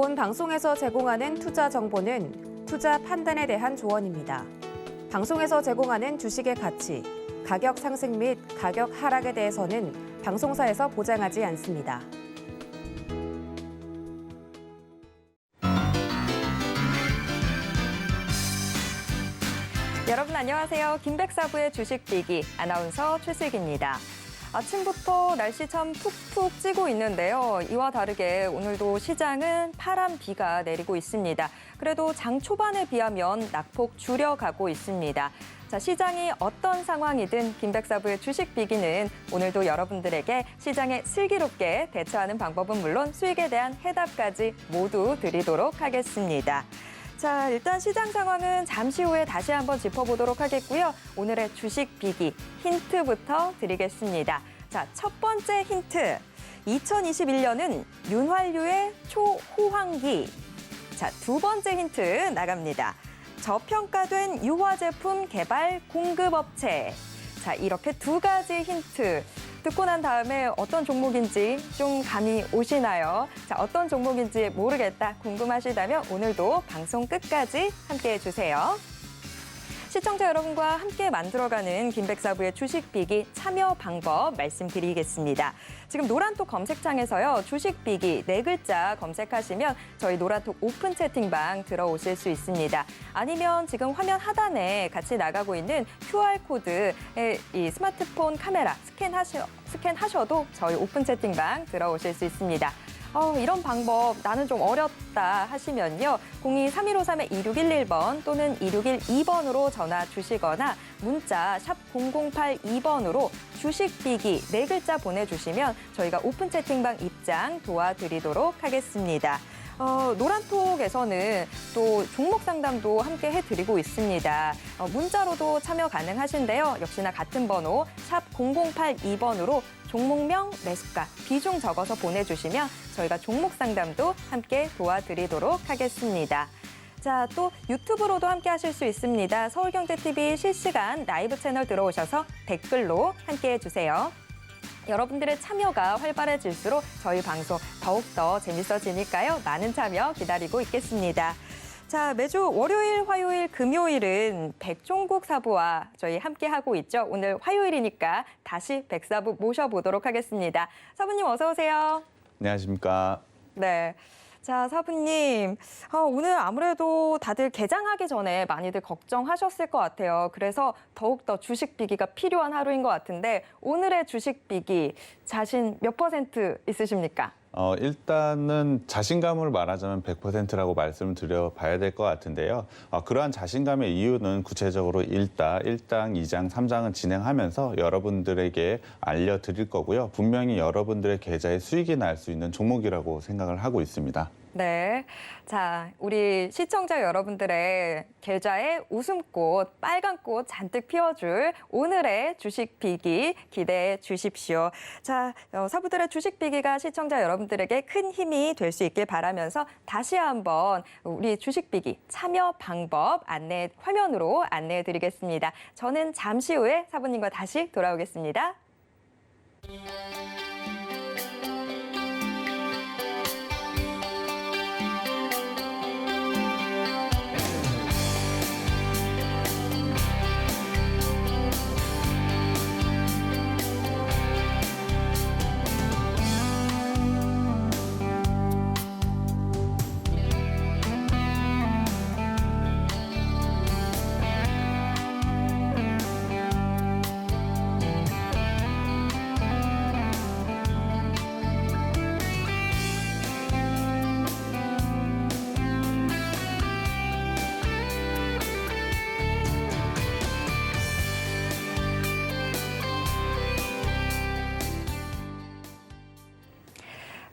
본 방송에서 제공하는 투자 정보는 투자 판단에 대한 조언입니다. 방송에서 제공하는 주식의 가치, 가격 상승 및 가격 하락에 대해서는 방송사에서 보장하지 않습니다. 여러분 안녕하세요. 김백사부의 주식비기 아나운서 최슬기입니다. 아침부터 날씨 참 푹푹 찌고 있는데요. 이와 다르게 오늘도 시장은 파란 비가 내리고 있습니다. 그래도 장 초반에 비하면 낙폭 줄여가고 있습니다. 자, 시장이 어떤 상황이든 김백사부의 주식비기는 오늘도 여러분들에게 시장에 슬기롭게 대처하는 방법은 물론 수익에 대한 해답까지 모두 드리도록 하겠습니다. 자, 일단 시장 상황은 잠시 후에 다시 한번 짚어보도록 하겠고요. 오늘의 주식 비기 힌트부터 드리겠습니다. 자, 첫 번째 힌트. 2021년은 윤활유의 초호황기. 자, 두 번째 힌트 나갑니다. 저평가된 유화 제품 개발 공급업체. 자, 이렇게 두 가지 힌트. 듣고 난 다음에 어떤 종목인지 좀 감이 오시나요? 자, 어떤 종목인지 모르겠다 궁금하시다면 오늘도 방송 끝까지 함께해 주세요. 시청자 여러분과 함께 만들어가는 김백사부의 주식비기 참여 방법 말씀드리겠습니다. 지금 노란톡 검색창에서요. 주식비기 4글자 검색하시면 저희 노란톡 오픈 채팅방 들어오실 수 있습니다. 아니면 지금 화면 하단에 같이 나가고 있는 QR코드에 이 스마트폰 카메라 스캔하셔도 저희 오픈 채팅방 들어오실 수 있습니다. 이런 방법 나는 좀 어렵다 하시면요. 02-3153-2611번 또는 2612번으로 전화 주시거나 문자 샵 0082번으로 주식비기 4글자 보내주시면 저희가 오픈 채팅방 입장 도와드리도록 하겠습니다. 노란톡에서는 또 종목 상담도 함께 해드리고 있습니다. 문자로도 참여 가능하신데요. 역시나 같은 번호 샵 0082번으로 종목명, 매수가, 비중 적어서 보내주시면 저희가 종목 상담도 함께 도와드리도록 하겠습니다. 자, 또 유튜브로도 함께 하실 수 있습니다. 서울경제TV 실시간 라이브 채널 들어오셔서 댓글로 함께 해주세요. 여러분들의 참여가 활발해질수록 저희 방송 더욱더 재밌어지니까요. 많은 참여 기다리고 있겠습니다. 자, 매주 월요일, 화요일, 금요일은 백종국 사부와 저희 함께하고 있죠. 오늘 화요일이니까 다시 백사부 모셔보도록 하겠습니다. 사부님 어서 오세요. 안녕하십니까. 네. 자, 사부님, 오늘 아무래도 다들 개장하기 전에 많이들 걱정하셨을 것 같아요. 그래서 더욱더 주식비기가 필요한 하루인 것 같은데 오늘의 주식비기 자신 몇 %, 있으십니까? 일단은 자신감을 말하자면 100%라고 말씀을 드려봐야 될 것 같은데요. 그러한 자신감의 이유는 구체적으로 1당, 2장, 3장은 진행하면서 여러분들에게 알려드릴 거고요. 분명히 여러분들의 계좌에 수익이 날 수 있는 종목이라고 생각을 하고 있습니다. 네. 자, 우리 시청자 여러분들의 계좌에 웃음꽃, 빨간 꽃 잔뜩 피워줄 오늘의 주식비기 기대해 주십시오. 자, 사부들의 주식비기가 시청자 여러분들에게 큰 힘이 될 수 있길 바라면서 다시 한번 우리 주식비기 참여 방법 화면으로 안내해 드리겠습니다. 저는 잠시 후에 사부님과 다시 돌아오겠습니다.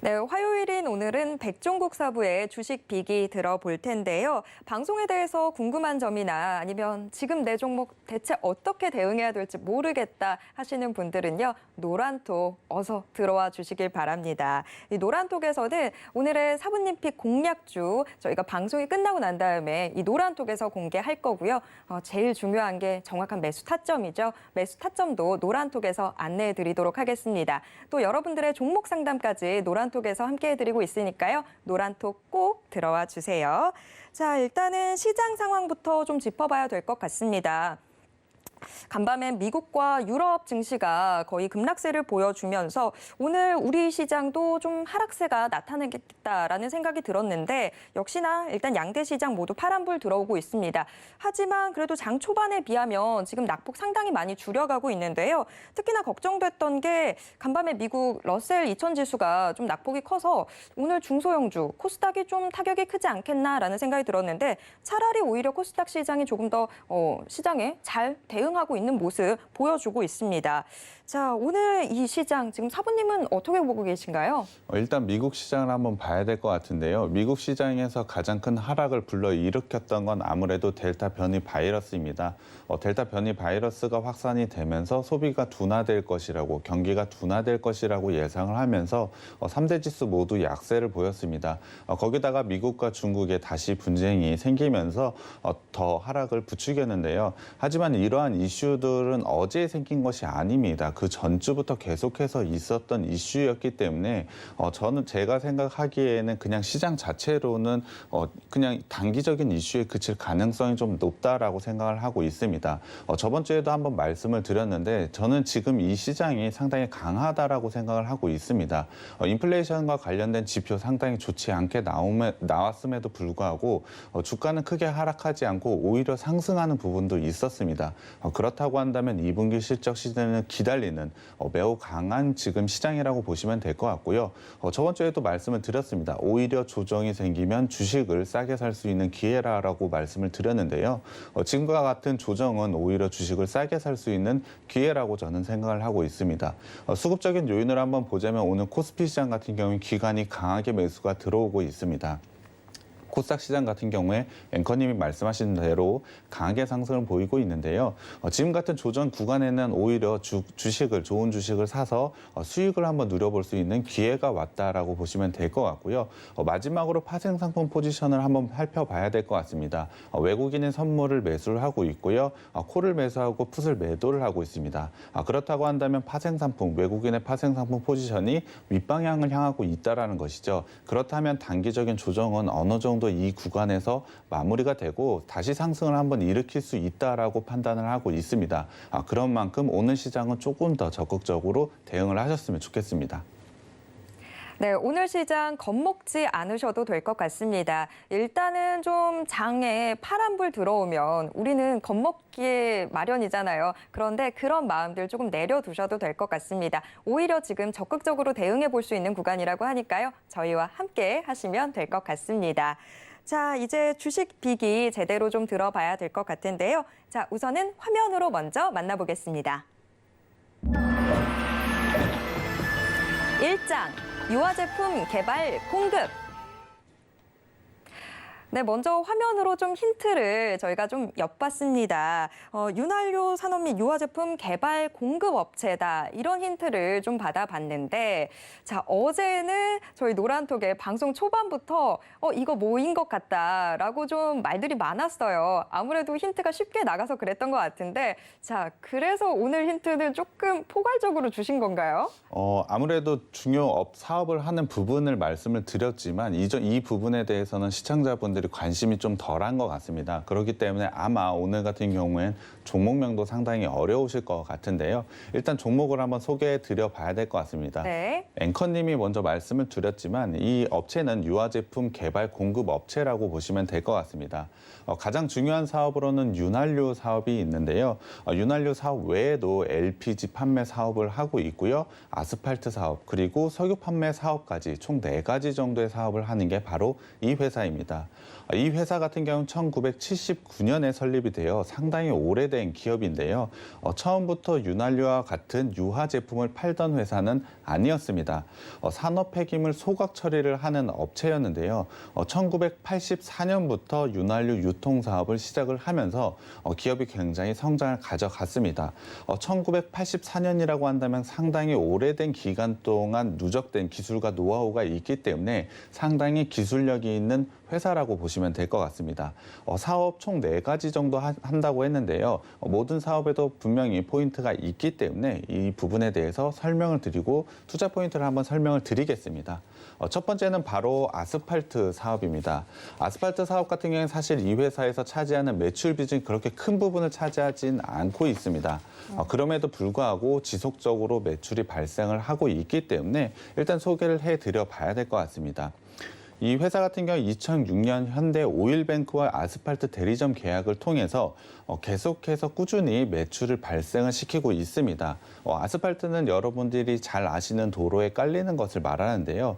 네, 화요일인 오늘은 백종국 사부의 주식 비기 들어볼 텐데요. 방송에 대해서 궁금한 점이나 아니면 지금 내 종목 대체 어떻게 대응해야 될지 모르겠다 하시는 분들은요. 노란톡 어서 들어와 주시길 바랍니다. 이 노란톡에서는 오늘의 사부님 픽 공략주 저희가 방송이 끝나고 난 다음에 이 노란톡에서 공개할 거고요. 제일 중요한 게 정확한 매수 타점이죠. 매수 타점도 노란톡에서 안내해 드리도록 하겠습니다. 또 여러분들의 종목 상담까지 노란톡 노란톡에서 함께해드리고 있으니까요. 노란톡 꼭 들어와 주세요. 자, 일단은 시장 상황부터 좀 짚어봐야 될 것 같습니다. 간밤엔 미국과 유럽 증시가 거의 급락세를 보여주면서 오늘 우리 시장도 좀 하락세가 나타나겠다라는 생각이 들었는데 역시나 일단 양대 시장 모두 파란불 들어오고 있습니다. 하지만 그래도 장 초반에 비하면 지금 낙폭 상당히 많이 줄여가고 있는데요. 특히나 걱정됐던 게 간밤에 미국 러셀 2000 지수가 좀 낙폭이 커서 오늘 중소형주 코스닥이 좀 타격이 크지 않겠나라는 생각이 들었는데 차라리 오히려 코스닥 시장이 조금 더 시장에 잘 대응하고 있는 모습 보여주고 있습니다. 자, 오늘 이 시장 지금 사부님은 어떻게 보고 계신가요? 일단 미국 시장을 한번 봐야 될 것 같은데요. 미국 시장에서 가장 큰 하락을 불러일으켰던 건 아무래도 델타 변이 바이러스입니다. 델타 변이 바이러스가 확산이 되면서 소비가 둔화될 것이라고, 경기가 둔화될 것이라고 예상을 하면서 3대 지수 모두 약세를 보였습니다. 거기다가 미국과 중국에 다시 분쟁이 생기면서 더 하락을 부추겼는데요. 하지만 이러한 이슈들은 어제 생긴 것이 아닙니다. 그 전주부터 계속해서 있었던 이슈였기 때문에 저는 제가 생각하기에는 그냥 시장 자체로는 그냥 단기적인 이슈에 그칠 가능성이 좀 높다라고 생각을 하고 있습니다. 저번 주에도 한번 말씀을 드렸는데 저는 지금 이 시장이 상당히 강하다라고 생각을 하고 있습니다. 인플레이션과 관련된 지표 상당히 좋지 않게 나왔음에도 불구하고 주가는 크게 하락하지 않고 오히려 상승하는 부분도 있었습니다. 그렇다고 한다면 2분기 실적 시즌을 기다리는 매우 강한 지금 시장이라고 보시면 될 것 같고요. 저번 주에도 말씀을 드렸습니다. 오히려 조정이 생기면 주식을 싸게 살 수 있는 기회라고 말씀을 드렸는데요. 지금과 같은 조정은 오히려 주식을 싸게 살 수 있는 기회라고 저는 생각을 하고 있습니다. 수급적인 요인을 한번 보자면 오늘 코스피 시장 같은 경우는 기관이 강하게 매수가 들어오고 있습니다. 코스닥 시장 같은 경우에 앵커님이 말씀하신 대로 강하게 상승을 보이고 있는데요. 지금 같은 조정 구간에는 오히려 좋은 주식을 사서 수익을 한번 누려볼 수 있는 기회가 왔다라고 보시면 될 것 같고요. 마지막으로 파생 상품 포지션을 한번 살펴봐야 될 것 같습니다. 외국인은 선물을 매수를 하고 있고요. 콜을 매수하고 풋을 매도를 하고 있습니다. 그렇다고 한다면 파생 상품, 외국인의 파생 상품 포지션이 윗방향을 향하고 있다라는 것이죠. 그렇다면 단기적인 조정은 어느 정도 이 구간에서 마무리가 되고 다시 상승을 한번 일으킬 수 있다라고 판단을 하고 있습니다. 그런 만큼 오늘 시장은 조금 더 적극적으로 대응을 하셨으면 좋겠습니다. 네, 오늘 시장 겁먹지 않으셔도 될 것 같습니다. 일단은 좀 장에 파란불 들어오면 우리는 겁먹기에 마련이잖아요. 그런데 그런 마음들 조금 내려두셔도 될 것 같습니다. 오히려 지금 적극적으로 대응해 볼 수 있는 구간이라고 하니까요. 저희와 함께 하시면 될 것 같습니다. 자, 이제 주식 빅이 제대로 좀 들어봐야 될 것 같은데요. 자, 우선은 화면으로 먼저 만나보겠습니다. 1장. 유화 제품 개발 공급. 네, 먼저 화면으로 좀 힌트를 저희가 좀 엿봤습니다. 윤활유 산업 및 유화 제품 개발 공급 업체다. 이런 힌트를 좀 받아봤는데, 자, 어제는 저희 노란톡에 방송 초반부터 이거 뭐인 것 같다라고 좀 말들이 많았어요. 아무래도 힌트가 쉽게 나가서 그랬던 것 같은데, 자, 그래서 오늘 힌트는 조금 포괄적으로 주신 건가요? 아무래도 중요 사업을 하는 부분을 말씀을 드렸지만 이 부분에 대해서는 시청자분들이 관심이 좀 덜한 것 같습니다. 그렇기 때문에 아마 오늘 같은 경우엔 종목명도 상당히 어려우실 것 같은데요. 일단 종목을 한번 소개해 드려 봐야 될 것 같습니다. 네. 앵커님이 먼저 말씀을 드렸지만 이 업체는 유화제품 개발 공급 업체라고 보시면 될 것 같습니다. 가장 중요한 사업으로는 윤활유 사업이 있는데요. 윤활유 사업 외에도 LPG 판매 사업을 하고 있고요. 아스팔트 사업, 그리고 석유 판매 사업까지 총 4가지 정도의 사업을 하는 게 바로 이 회사입니다. 이 회사 같은 경우는 1979년에 설립이 되어 상당히 오래된 기업인데요. 처음부터 윤활유와 같은 유화 제품을 팔던 회사는 아니었습니다. 산업 폐기물 소각 처리를 하는 업체였는데요. 1984년부터 윤활유 유통 사업을 시작을 하면서 기업이 굉장히 성장을 가져갔습니다. 1984년이라고 한다면 상당히 오래된 기간 동안 누적된 기술과 노하우가 있기 때문에 상당히 기술력이 있는 회사라고 보시면 될 것 같습니다. 사업 총 4가지 정도 한다고 했는데요. 모든 사업에도 분명히 포인트가 있기 때문에 이 부분에 대해서 설명을 드리고 투자 포인트를 한번 설명을 드리겠습니다. 첫 번째는 바로 아스팔트 사업입니다. 아스팔트 사업 같은 경우에는 사실 이 회사에서 차지하는 매출 비중이 그렇게 큰 부분을 차지하진 않고 있습니다. 그럼에도 불구하고 지속적으로 매출이 발생을 하고 있기 때문에 일단 소개를 해드려 봐야 될 것 같습니다. 이 회사 같은 경우 2006년 현대 오일뱅크와 아스팔트 대리점 계약을 통해서 계속해서 꾸준히 매출을 발생을 시키고 있습니다. 아스팔트는 여러분들이 잘 아시는 도로에 깔리는 것을 말하는데요.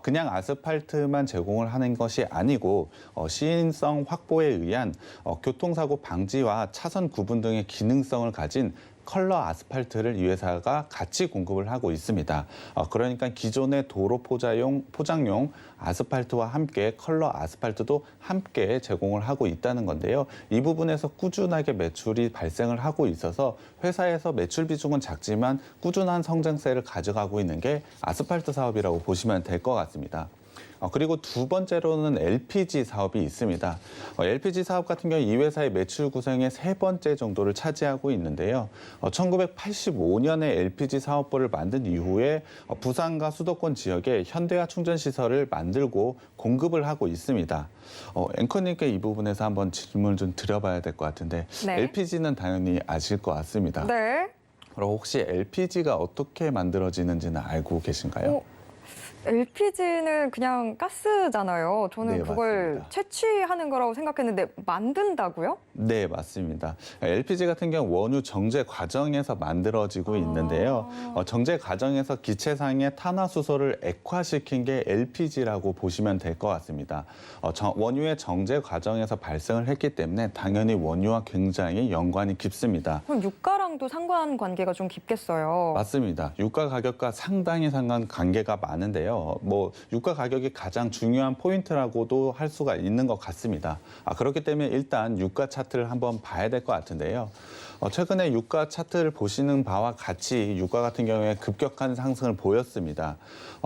그냥 아스팔트만 제공을 하는 것이 아니고 시인성 확보에 의한 교통사고 방지와 차선 구분 등의 기능성을 가진 컬러 아스팔트를 이 회사가 같이 공급을 하고 있습니다. 그러니까 기존의 도로 포장용 아스팔트와 함께 컬러 아스팔트도 함께 제공을 하고 있다는 건데요. 이 부분에서 꾸준하게 매출이 발생을 하고 있어서 회사에서 매출 비중은 작지만 꾸준한 성장세를 가져가고 있는 게 아스팔트 사업이라고 보시면 될 것 같습니다. 그리고 두 번째로는 LPG 사업이 있습니다. LPG 사업 같은 경우 이 회사의 매출 구성의 3번째 정도를 차지하고 있는데요. 1985년에 LPG 사업부를 만든 이후에 부산과 수도권 지역에 현대화 충전 시설을 만들고 공급을 하고 있습니다. 앵커님께 이 부분에서 한번 질문을 좀 드려봐야 될 것 같은데 네. LPG는 당연히 아실 것 같습니다. 네. 그럼 혹시 LPG가 어떻게 만들어지는지는 알고 계신가요? LPG는 그냥 가스잖아요. 저는 네, 그걸 맞습니다. 채취하는 거라고 생각했는데 만든다고요? 네, 맞습니다. LPG 같은 경우 원유 정제 과정에서 만들어지고 있는데요. 정제 과정에서 기체상의 탄화수소를 액화시킨 게 LPG라고 보시면 될 것 같습니다. 원유의 정제 과정에서 발생을 했기 때문에 당연히 원유와 굉장히 연관이 깊습니다. 그럼 유가랑도 상관관계가 좀 깊겠어요. 맞습니다. 유가 가격과 상당히 관계가 많은데요. 유가 가격이 가장 중요한 포인트라고도 할 수가 있는 것 같습니다. 그렇기 때문에 일단 유가 차트를 한번 봐야 될 것 같은데요. 최근에 유가 차트를 보시는 바와 같이 유가 같은 경우에 급격한 상승을 보였습니다.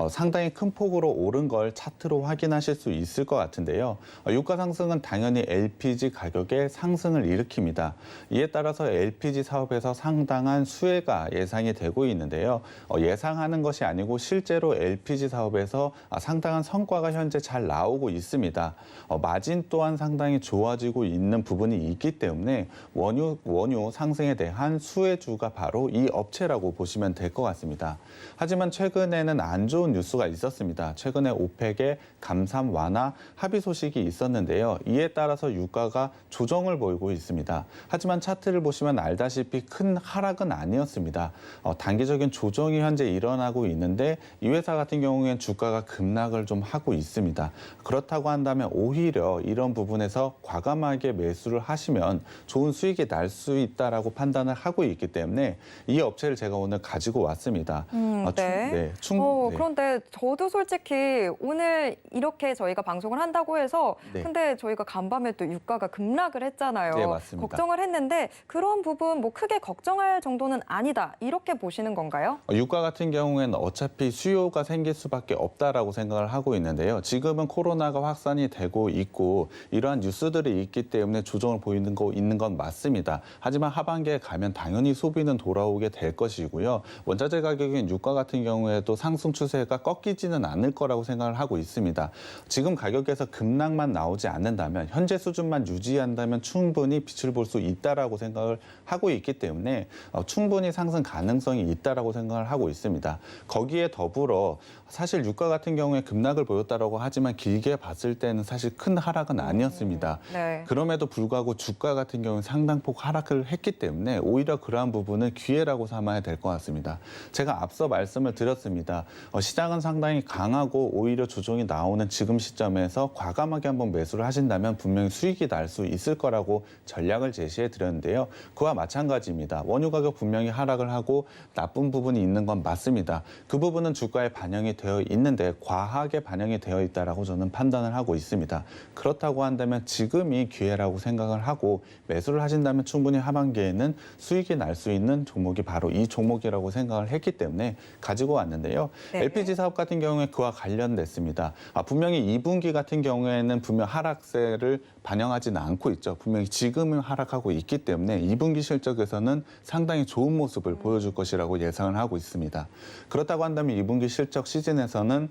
상당히 큰 폭으로 오른 걸 차트로 확인하실 수 있을 것 같은데요. 유가 상승은 당연히 LPG 가격의 상승을 일으킵니다. 이에 따라서 LPG 사업에서 상당한 수혜가 예상이 되고 있는데요. 예상하는 것이 아니고 실제로 LPG 사업에서 상당한 성과가 현재 잘 나오고 있습니다. 마진 또한 상당히 좋아지고 있는 부분이 있기 때문에 원유 상승에 대한 수혜주가 바로 이 업체라고 보시면 될 것 같습니다. 하지만 최근에는 안 좋은 뉴스가 있었습니다. 최근에 오펙의 감산 완화 합의 소식이 있었는데요. 이에 따라서 유가가 조정을 보이고 있습니다. 하지만 차트를 보시면 알다시피 큰 하락은 아니었습니다. 단기적인 조정이 현재 일어나고 있는데 이 회사 같은 경우에는 주가가 급락을 좀 하고 있습니다. 그렇다고 한다면 오히려 이런 부분에서 과감하게 매수를 하시면 좋은 수익이 날 수 있다라고 판단을 하고 있기 때문에 이 업체를 제가 오늘 가지고 왔습니다. 네. 그런데 저도 솔직히 오늘 이렇게 저희가 방송을 한다고 해서 네. 근데 저희가 간밤에 또 유가가 급락을 했잖아요. 네, 맞습니다. 걱정을 했는데 그런 부분 크게 걱정할 정도는 아니다. 이렇게 보시는 건가요? 유가 같은 경우에는 어차피 수요가 생길 수밖에 없다라고 생각을 하고 있는데요. 지금은 코로나가 확산이 되고 있고 이러한 뉴스들이 있기 때문에 조정을 보이는 건 맞습니다. 하지만 하반기에 가면 당연히 소비는 돌아오게 될 것이고요. 원자재 가격인 유가 같은 경우에도 상승 추세가 꺾이지는 않을 거라고 생각을 하고 있습니다. 지금 가격에서 급락만 나오지 않는다면 현재 수준만 유지한다면 충분히 빛을 볼 수 있다라고 생각을 하고 있기 때문에 충분히 상승 가능성이 있다라고 생각을 하고 있습니다. 거기에 더불어 사실 유가 같은 경우에 급락을 보였다라고 하지만 길게 봤을 때는 사실 큰 하락은 아니었습니다. 네. 그럼에도 불구하고 주가 같은 경우는 상당폭 하락을 했기 때문에 오히려 그러한 부분은 기회라고 삼아야 될 것 같습니다. 제가 앞서 말씀을 드렸습니다. 시장은 상당히 강하고 오히려 조정이 나오는 지금 시점에서 과감하게 한번 매수를 하신다면 분명히 수익이 날 수 있을 거라고 전략을 제시해 드렸는데요. 그와 마찬가지입니다. 원유 가격 분명히 하락을 하고 나쁜 부분이 있는 건 맞습니다. 그 부분은 주가에 반영이 되어 있는데 과하게 반영이 되어 있다라고 저는 판단을 하고 있습니다. 그렇다고 한다면 지금이 기회라고 생각을 하고 매수를 하신다면 충분히 하반기 2분기에는 수익이 날 수 있는 종목이 바로 이 종목이라고 생각을 했기 때문에 가지고 왔는데요. 네. LPG 사업 같은 경우에 그와 관련됐습니다. 분명히 2분기 같은 경우에는 분명 하락세를 반영하지는 않고 있죠. 분명히 지금은 하락하고 있기 때문에 2분기 실적에서는 상당히 좋은 모습을 보여줄 것이라고 예상을 하고 있습니다. 그렇다고 한다면 2분기 실적 시즌에서는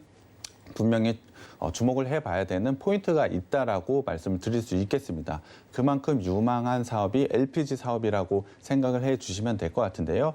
분명히 주목을 해봐야 되는 포인트가 있다라고 말씀을 드릴 수 있겠습니다. 그만큼 유망한 사업이 LPG 사업이라고 생각을 해주시면 될 것 같은데요.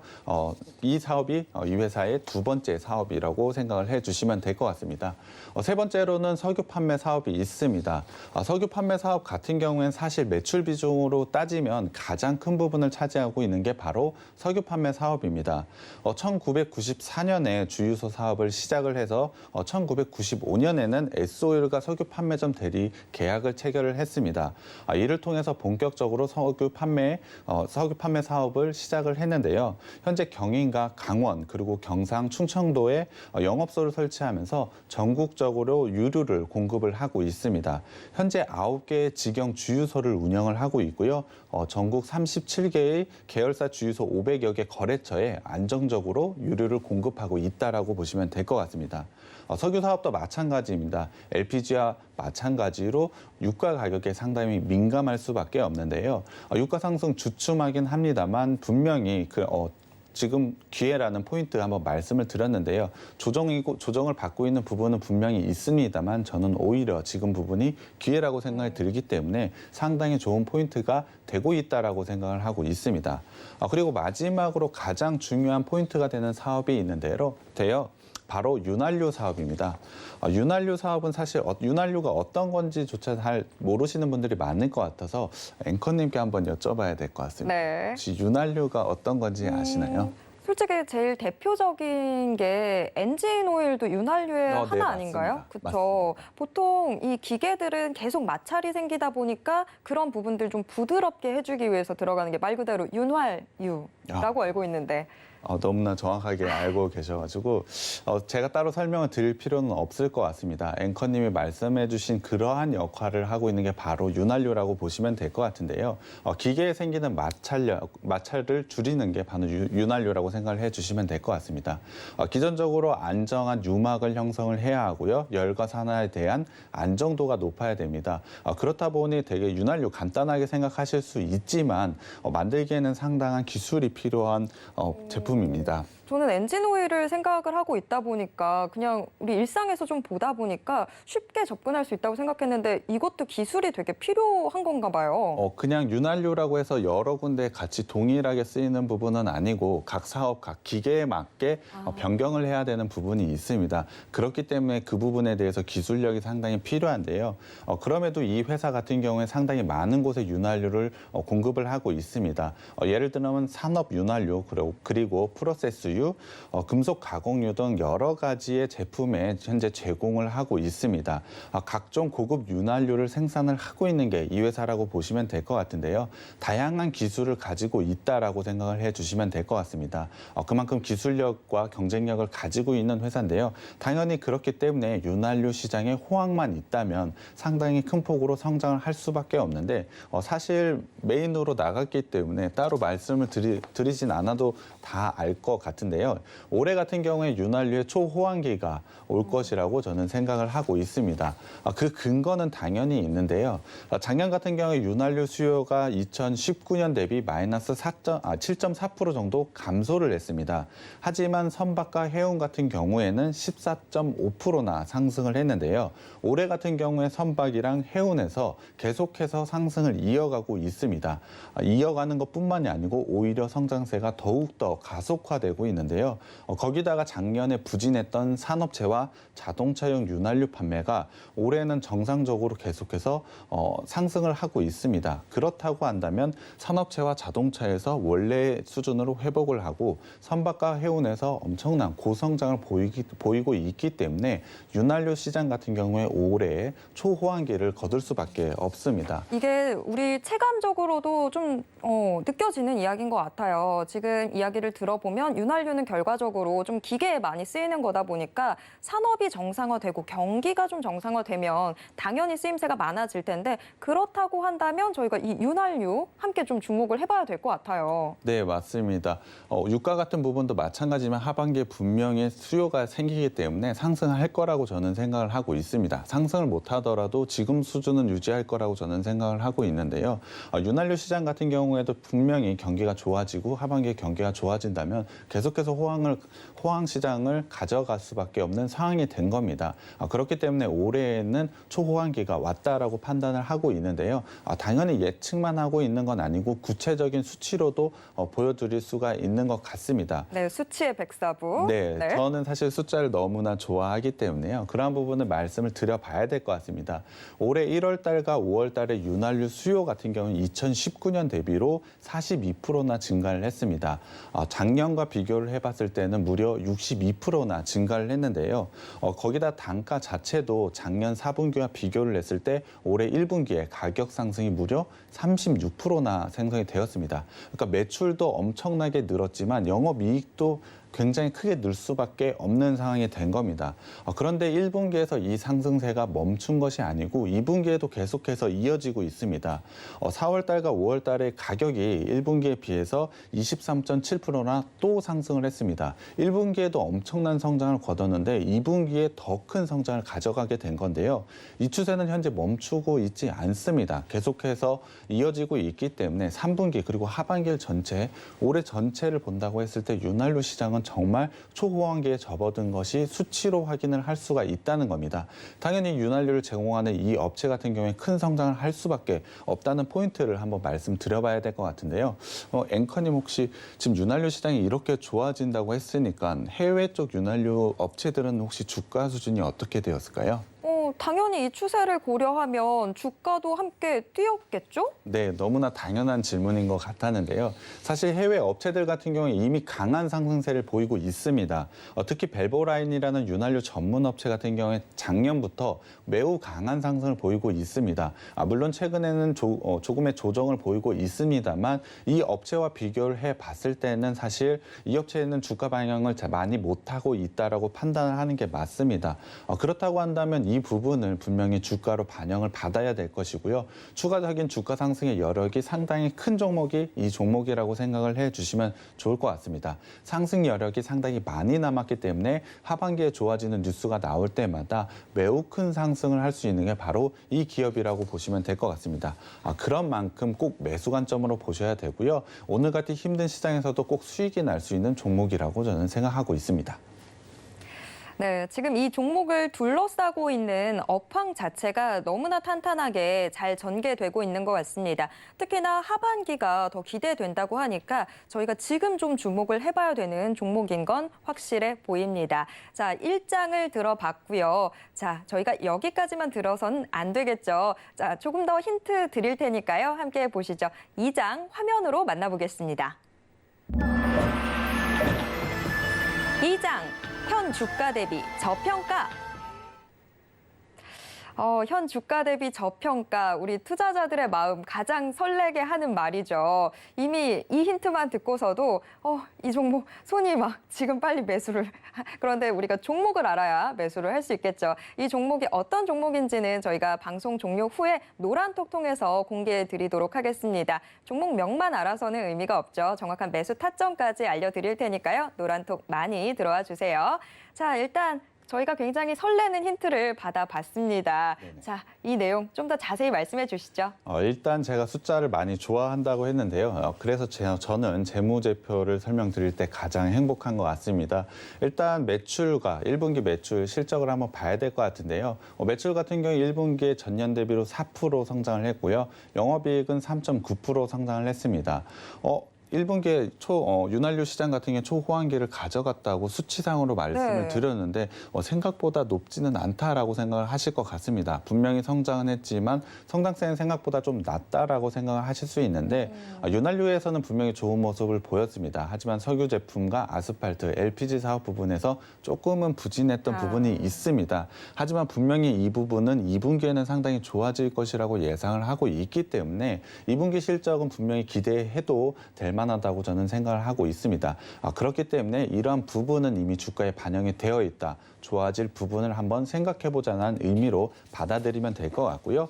이 사업이 이 회사의 두 번째 사업이라고 생각을 해주시면 될 것 같습니다. 세 번째로는 석유 판매 사업이 있습니다. 석유 판매 사업 같은 경우에는 사실 매출 비중으로 따지면 가장 큰 부분을 차지하고 있는 게 바로 석유 판매 사업입니다. 1994년에 주유소 사업을 시작을 해서 1995년에는 S오일과 석유 판매점 대리 계약을 체결을 했습니다. 이를 통해서 본격적으로 석유 판매 사업을 시작을 했는데요. 현재 경인과 강원 그리고 경상, 충청도에 영업소를 설치하면서 전국적으로 유류를 공급을 하고 있습니다. 현재 9개의 직영 주유소를 운영을 하고 있고요. 전국 37개의 계열사 주유소 500여 개 거래처에 안정적으로 유류를 공급하고 있다라고 보시면 될 것 같습니다. 석유 사업도 마찬가지입니다. LPG와 마찬가지로 유가 가격에 상당히 민감할 수밖에 없는데요. 유가 상승 주춤하긴 합니다만 분명히 지금 기회라는 포인트 한번 말씀을 드렸는데요. 조정을 받고 있는 부분은 분명히 있습니다만 저는 오히려 지금 부분이 기회라고 생각이 들기 때문에 상당히 좋은 포인트가 되고 있다라고 생각을 하고 있습니다. 그리고 마지막으로 가장 중요한 포인트가 되는 사업이 있는데요. 바로 윤활유 사업입니다. 윤활유 사업은 사실 윤활유가 어떤 건지조차 잘 모르시는 분들이 많을 것 같아서 앵커님께 한번 여쭤봐야 될 것 같습니다. 네. 혹시 윤활유가 어떤 건지 아시나요? 솔직히 제일 대표적인 게 엔진 오일도 윤활유의 네, 하나 아닌가요? 맞습니다. 그렇죠. 보통 이 기계들은 계속 마찰이 생기다 보니까 그런 부분들 좀 부드럽게 해주기 위해서 들어가는 게 말 그대로 윤활유라고 알고 있는데. 너무나 정확하게 알고 계셔가지고 제가 따로 설명을 드릴 필요는 없을 것 같습니다. 앵커님이 말씀해주신 그러한 역할을 하고 있는 게 바로 윤활유라고 보시면 될 것 같은데요. 기계에 생기는 마찰을 줄이는 게 바로 윤활유라고 생각을 해주시면 될 것 같습니다. 기존적으로 안정한 유막을 형성을 해야 하고요. 열과 산화에 대한 안정도가 높아야 됩니다. 그렇다 보니 되게 윤활유 간단하게 생각하실 수 있지만 만들기에는 상당한 기술이 필요한 제품입니다. 저는 엔진 오일을 생각을 하고 있다 보니까 그냥 우리 일상에서 좀 보다 보니까 쉽게 접근할 수 있다고 생각했는데 이것도 기술이 되게 필요한 건가 봐요. 그냥 윤활유라고 해서 여러 군데 같이 동일하게 쓰이는 부분은 아니고 각 사업, 각 기계에 맞게 변경을 해야 되는 부분이 있습니다. 그렇기 때문에 그 부분에 대해서 기술력이 상당히 필요한데요. 그럼에도 이 회사 같은 경우에 상당히 많은 곳에 윤활유를 공급을 하고 있습니다. 예를 들면 산업 윤활유 그리고 프로세스유, 금속 가공유 등 여러 가지의 제품에 현재 제공을 하고 있습니다. 각종 고급 윤활유를 생산을 하고 있는 게 이 회사라고 보시면 될 것 같은데요. 다양한 기술을 가지고 있다라고 생각을 해주시면 될 것 같습니다. 그만큼 기술력과 경쟁력을 가지고 있는 회사인데요. 당연히 그렇기 때문에 윤활유 시장에 호황만 있다면 상당히 큰 폭으로 성장을 할 수밖에 없는데 사실 메인으로 나갔기 때문에 따로 말씀을 드리진 않아도 다 알 것 같은데요. 올해 같은 경우에 윤활유의 초호황기가 올 것이라고 저는 생각을 하고 있습니다. 그 근거는 당연히 있는데요. 작년 같은 경우에 윤활유 수요가 2019년 대비 마이너스 7.4% 정도 감소를 했습니다. 하지만 선박과 해운 같은 경우에는 14.5%나 상승을 했는데요. 올해 같은 경우에 선박이랑 해운에서 계속해서 상승을 이어가고 있습니다. 이어가는 것뿐만이 아니고 오히려 성장세가 더욱더 가속화되고 있는데요. 거기다가 작년에 부진했던 산업체와 자동차용 윤활유 판매가 올해는 정상적으로 계속해서 상승을 하고 있습니다. 그렇다고 한다면 산업체와 자동차에서 원래 수준으로 회복을 하고 선박과 해운에서 엄청난 고성장을 보이고 있기 때문에 윤활유 시장 같은 경우에 올해 초호황기를 거둘 수밖에 없습니다. 이게 우리 체감적으로도 좀 느껴지는 이야기인 것 같아요. 지금 이야기를 들어보면 윤활유 윤활유는 결과적으로 좀 기계에 많이 쓰이는 거다 보니까 산업이 정상화되고 경기가 좀 정상화되면 당연히 쓰임새가 많아질 텐데 그렇다고 한다면 저희가 이 윤활유 함께 좀 주목을 해봐야 될 것 같아요. 네, 맞습니다. 유가 같은 부분도 마찬가지지만 하반기에 분명히 수요가 생기기 때문에 상승할 거라고 저는 생각을 하고 있습니다. 상승을 못하더라도 지금 수준은 유지할 거라고 저는 생각을 하고 있는데요. 윤활유 시장 같은 경우에도 분명히 경기가 좋아지고 하반기에 경기가 좋아진다면 계속해서 호황 시장을 가져갈 수밖에 없는 상황이 된 겁니다. 그렇기 때문에 올해에는 초호황기가 왔다라고 판단을 하고 있는데요. 당연히 예측만 하고 있는 건 아니고 구체적인 수치로도 보여드릴 수가 있는 것 같습니다. 네, 수치의 백사부. 네, 저는 사실 숫자를 너무나 좋아하기 때문에요. 그러한 부분을 말씀을 드려봐야 될 것 같습니다. 올해 1월 달과 5월 달의 윤활유 수요 같은 경우는 2019년 대비로 42%나 증가를 했습니다. 작년과 비교를 해봤을 때는 무려 62%나 증가를 했는데요. 거기다 단가 자체도 작년 4분기와 비교를 했을 때 올해 1분기에 가격 상승이 무려 36%나 생성이 되었습니다. 그러니까 매출도 엄청나게 늘었지만 영업이익도 굉장히 크게 늘 수밖에 없는 상황이 된 겁니다. 그런데 1분기에서 이 상승세가 멈춘 것이 아니고 2분기에도 계속해서 이어지고 있습니다. 4월 달과 5월 달의 가격이 1분기에 비해서 23.7%나 또 상승을 했습니다. 1분기에도 엄청난 성장을 거뒀는데 2분기에 더 큰 성장을 가져가게 된 건데요. 이 추세는 현재 멈추고 있지 않습니다. 계속해서 이어지고 있기 때문에 3분기 그리고 하반기 전체, 올해 전체를 본다고 했을 때 윤활유 시장은 정말 초호황기에 접어든 것이 수치로 확인을 할 수가 있다는 겁니다. 당연히 윤활유를 제공하는 이 업체 같은 경우에 큰 성장을 할 수밖에 없다는 포인트를 한번 말씀드려봐야 될 것 같은데요. 앵커님 혹시 지금 윤활유 시장이 이렇게 좋아진다고 했으니까 해외 쪽 윤활유 업체들은 혹시 주가 수준이 어떻게 되었을까요? 당연히 이 추세를 고려하면 주가도 함께 뛰었겠죠? 네, 너무나 당연한 질문인 것 같았는데요. 사실 해외 업체들 같은 경우에 이미 강한 상승세를 보이고 있습니다. 특히 벨보라인이라는 윤활유 전문 업체 같은 경우에 작년부터 매우 강한 상승을 보이고 있습니다. 물론 최근에는 조금의 조정을 보이고 있습니다만 이 업체와 비교를 해봤을 때는 사실 이 업체는 주가 방향을 많이 못하고 있다라고 판단을 하는 게 맞습니다. 그렇다고 한다면 이 부분을 분명히 주가로 반영을 받아야 될 것이고요. 추가적인 주가 상승의 여력이 상당히 큰 종목이 이 종목이라고 생각을 해주시면 좋을 것 같습니다. 상승 여력이 상당히 많이 남았기 때문에 하반기에 좋아지는 뉴스가 나올 때마다 매우 큰 상승을 할 수 있는 게 바로 이 기업이라고 보시면 될 것 같습니다. 그런 만큼 꼭 매수 관점으로 보셔야 되고요. 오늘 같은 힘든 시장에서도 꼭 수익이 날 수 있는 종목이라고 저는 생각하고 있습니다. 네, 지금 이 종목을 둘러싸고 있는 업황 자체가 너무나 탄탄하게 잘 전개되고 있는 것 같습니다. 특히나 하반기가 더 기대된다고 하니까 저희가 지금 좀 주목을 해봐야 되는 종목인 건 확실해 보입니다. 자, 1장을 들어봤고요. 자, 저희가 여기까지만 들어서는 안 되겠죠. 자, 조금 더 힌트 드릴 테니까요. 함께 보시죠. 2장 화면으로 만나보겠습니다. 2장. 현 주가 대비 저평가. 현 주가 대비 저평가, 우리 투자자들의 마음 가장 설레게 하는 말이죠. 이미 이 힌트만 듣고서도 이 종목 손이 막 지금 빨리 매수를. 그런데 우리가 종목을 알아야 매수를 할 수 있겠죠. 이 종목이 어떤 종목인지는 저희가 방송 종료 후에 노란톡 통해서 공개해 드리도록 하겠습니다. 종목명만 알아서는 의미가 없죠. 정확한 매수 타점까지 알려드릴 테니까요. 노란톡 많이 들어와 주세요. 자, 일단 저희가 굉장히 설레는 힌트를 받아봤습니다. 네네. 자, 이 내용 좀 더 자세히 말씀해 주시죠. 일단 제가 숫자를 많이 좋아한다고 했는데요. 그래서 저는 재무제표를 설명드릴 때 가장 행복한 것 같습니다. 일단 매출과 1분기 매출 실적을 한번 봐야 될 것 같은데요. 매출 같은 경우 1분기에 전년 대비로 4% 성장을 했고요. 영업이익은 3.9% 성장을 했습니다. 1분기에 윤활유 시장 같은 경우에 초호황기를 가져갔다고 수치상으로 말씀을 드렸는데 생각보다 높지는 않다라고 생각을 하실 것 같습니다. 분명히 성장은 했지만 성장세는 생각보다 좀 낮다라고 생각을 하실 수 있는데 윤활유에서는 분명히 좋은 모습을 보였습니다. 하지만 석유 제품과 아스팔트, LPG 사업 부분에서 조금은 부진했던 부분이 있습니다. 하지만 분명히 이 부분은 2분기에는 상당히 좋아질 것이라고 예상을 하고 있기 때문에 2분기 실적은 분명히 기대해도 될 만하다고 저는 생각을 하고 있습니다. 그렇기 때문에 이러한 부분은 이미 주가에 반영이 되어 있다. 좋아질 부분을 한번 생각해보자는 의미로 받아들이면 될 것 같고요.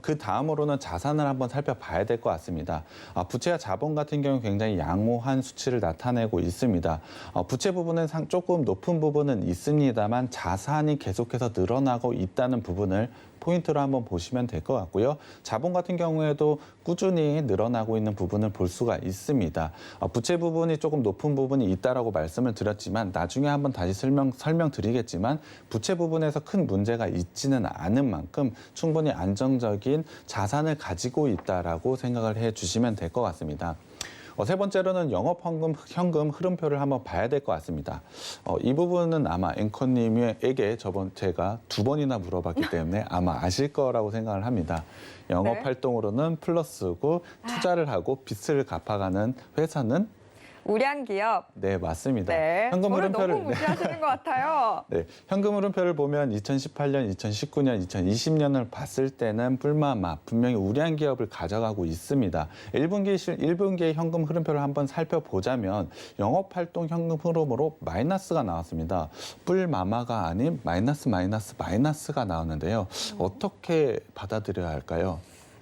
그 다음으로는 자산을 한번 살펴봐야 될 것 같습니다. 부채와 자본 같은 경우 굉장히 양호한 수치를 나타내고 있습니다. 부채 부분은 조금 높은 부분은 있습니다만 자산이 계속해서 늘어나고 있다는 부분을 포인트로 한번 보시면 될 것 같고요. 자본 같은 경우에도 꾸준히 늘어나고 있는 부분을 볼 수가 있습니다. 부채 부분이 조금 높은 부분이 있다라고 말씀을 드렸지만 나중에 한번 다시 설명드리겠지만 부채 부분에서 큰 문제가 있지는 않은 만큼 충분히 안정적인 자산을 가지고 있다라고 생각을 해주시면 될 것 같습니다. 세 번째로는 영업현금 흐름표를 한번 봐야 될 것 같습니다. 이 부분은 아마 앵커님에게 제가 2번이나 물어봤기 때문에 아마 아실 거라고 생각을 합니다. 영업활동으로는 플러스고 투자를 하고 빚을 갚아가는 회사는 우량 기업. 네, 맞습니다. 네. 현금 저를 흐름표를 너무 무시하시는 것 같아요. 네, 현금 흐름표를 보면 2018년, 2019년, 2020년을 봤을 때는 뿔마마 분명히 우량 기업을 가져가고 있습니다. 1분기의 현금 흐름표를 한번 살펴보자면 영업활동 현금 흐름으로 마이너스가 나왔습니다. 뿔마마가 아닌 마이너스가 나왔는데요. 어떻게 받아들여야 할까요?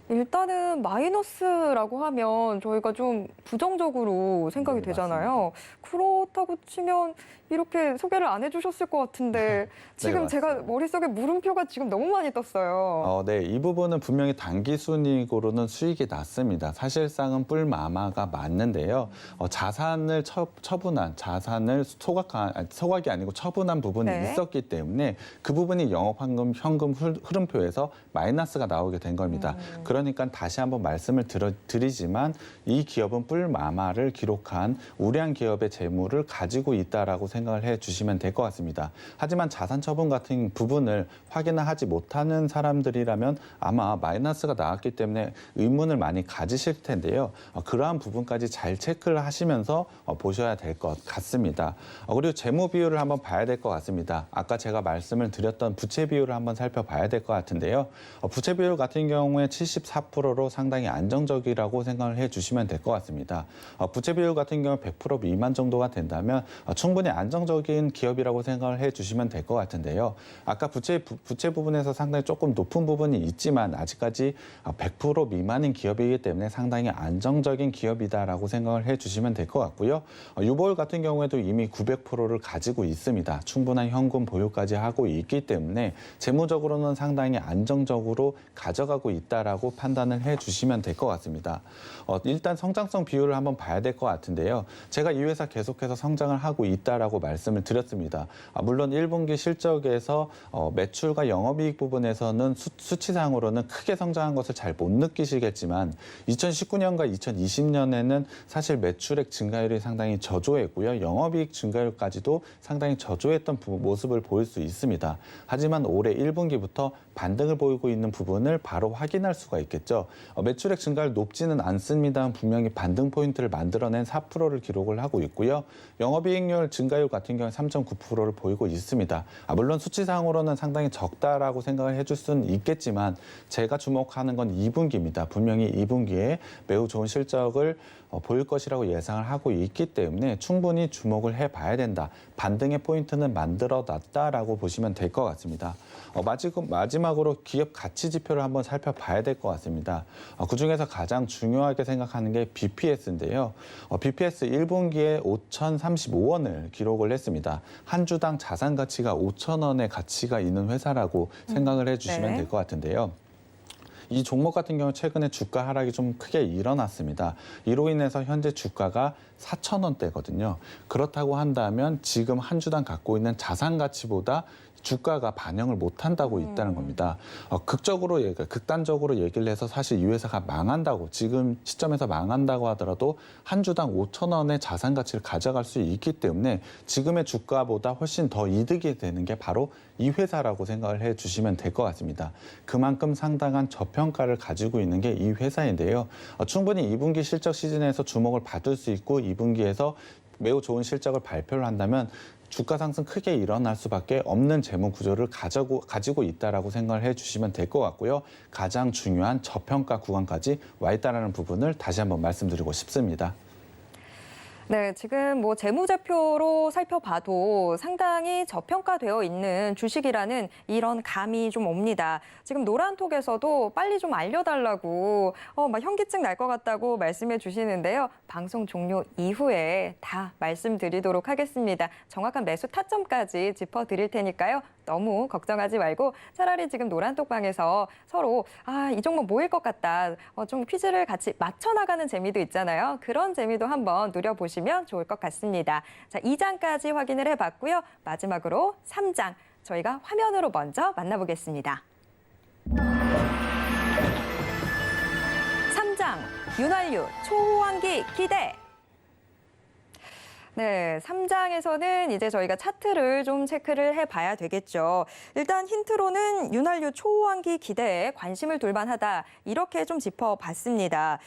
일단은 마이너스라고 하면 저희가 좀 부정적으로 생각이 네, 되잖아요. 그렇다고 치면 이렇게 소개를 안 해주셨을 것 같은데 지금 네, 제가 맞습니다. 머릿속에 물음표가 지금 너무 많이 떴어요. 네, 이 부분은 분명히 단기순이익으로는 수익이 났습니다. 사실상은 뿔마마가 맞는데요. 자산을 처분한, 자산을 소각이 아니고 처분한 부분이 네. 있었기 때문에 그 부분이 영업현금 흐름표에서 마이너스가 나오게 된 겁니다. 그러니까 다시 한번 말씀을 드리지만 이 기업은 뿔마마를 기록한 우량 기업의 재물을 가지고 있다라고 생각을 해주시면 될 것 같습니다. 하지만 자산 처분 같은 부분을 확인을 하지 못하는 사람들이라면 아마 마이너스가 나왔기 때문에 의문을 많이 가지실 텐데요. 그러한 부분까지 잘 체크를 하시면서 보셔야 될 것 같습니다. 그리고 재무 비율을 한번 봐야 될 것 같습니다. 아까 제가 말씀을 드렸던 부채 비율을 한번 살펴봐야 될 것 같은데요. 부채 비율 같은 경우에 74%로 상당히 안정적이라고 생각을 해주시면 될 것 같습니다. 부채 비율 같은 경우 100% 미만 정도가 된다면 충분히 안정적인 기업이라고 생각을 해주시면 될 것 같은데요. 아까 부채 부분에서 상당히 조금 높은 부분이 있지만 아직까지 100% 미만인 기업이기 때문에 상당히 안정적인 기업이다라고 생각을 해주시면 될 것 같고요. 유보율 같은 경우에도 이미 900%를 가지고 있습니다. 충분한 현금 보유까지 하고 있기 때문에 재무적으로는 상당히 안정적으로 가져가고 있다라고 판단을 해주시면 될 것 같습니다. 일단 성장성 비율을 한번 봐야 될 것 같은데요. 제가 이 회사 계속해서 성장을 하고 있다라고 말씀을 드렸습니다. 물론 1분기 실적에서 매출과 영업이익 부분에서는 수치상으로는 크게 성장한 것을 잘 못 느끼시겠지만 2019년과 2020년에는 사실 매출액 증가율이 상당히 저조했고요. 영업이익 증가율까지도 상당히 저조했던 모습을 보일 수 있습니다. 하지만 올해 1분기부터 반등을 보이고 있는 부분을 바로 확인할 수가 있겠죠. 매출액 증가율 높지는 않습니다. 분명히 반등 포인트를 만들어낸 4%를 기록을 하고 있고요. 영업이익률 증가율 같은 경우에 3.9%를 보이고 있습니다. 물론 수치상으로는 상당히 적다라고 생각을 해줄 수는 있겠지만 제가 주목하는 건 2분기입니다. 분명히 2분기에 매우 좋은 실적을 보일 것이라고 예상을 하고 있기 때문에 충분히 주목을 해봐야 된다. 반등의 포인트는 만들어놨다라고 보시면 될 것 같습니다. 마지막으로 기업 가치 지표를 한번 살펴봐야 될 것 같습니다. 그중에서 가장 중요하게 생각하는 게 BPS인데요. BPS 1분기에 5,035원을 기록을 했습니다. 한 주당 자산 가치가 5,000원의 가치가 있는 회사라고 생각을 해주시면 네. 될 것 같은데요. 이 종목 같은 경우 최근에 주가 하락이 좀 크게 일어났습니다. 이로 인해서 현재 주가가 4,000원대거든요. 그렇다고 한다면 지금 한 주당 갖고 있는 자산 가치보다 주가가 반영을 못한다고 있다는 겁니다. 극단적으로 얘기를 해서 사실 이 회사가 망한다고 지금 시점에서 망한다고 하더라도 한 주당 5,000원의 자산 가치를 가져갈 수 있기 때문에 지금의 주가보다 훨씬 더 이득이 되는 게 바로 이 회사라고 생각을 해주시면 될 것 같습니다. 그만큼 상당한 저평가를 가지고 있는 게 이 회사인데요. 충분히 2분기 실적 시즌에서 주목을 받을 수 있고 2분기에서 매우 좋은 실적을 발표를 한다면 주가 상승 크게 일어날 수밖에 없는 재무 구조를 가지고 있다라고 생각을 해주시면 될 것 같고요. 가장 중요한 저평가 구간까지 와 있다는 부분을 다시 한번 말씀드리고 싶습니다. 네, 지금 뭐 재무제표로 살펴봐도 상당히 저평가되어 있는 주식이라는 이런 감이 좀 옵니다. 지금 노란톡에서도 빨리 좀 알려달라고 막 현기증 날 것 같다고 말씀해 주시는데요. 방송 종료 이후에 다 말씀드리도록 하겠습니다. 정확한 매수 타점까지 짚어드릴 테니까요. 너무 걱정하지 말고 차라리 지금 노란톡방에서 서로 이 종목 뭐일 것 같다. 좀 퀴즈를 같이 맞춰나가는 재미도 있잖아요. 그런 재미도 한번 누려보시면 좋을 것 같습니다. 자, 2장까지 확인을 해봤고요. 마지막으로 3장 저희가 화면으로 먼저 만나보겠습니다. 3장 윤활유 초호황기 기대. 네, 3장에서는 이제 저희가 차트를 좀 체크를 해봐야 되겠죠. 일단 힌트로는 윤활유 초호황기 기대에 관심을 둘 만하다. 이렇게 좀 짚어봤습니다.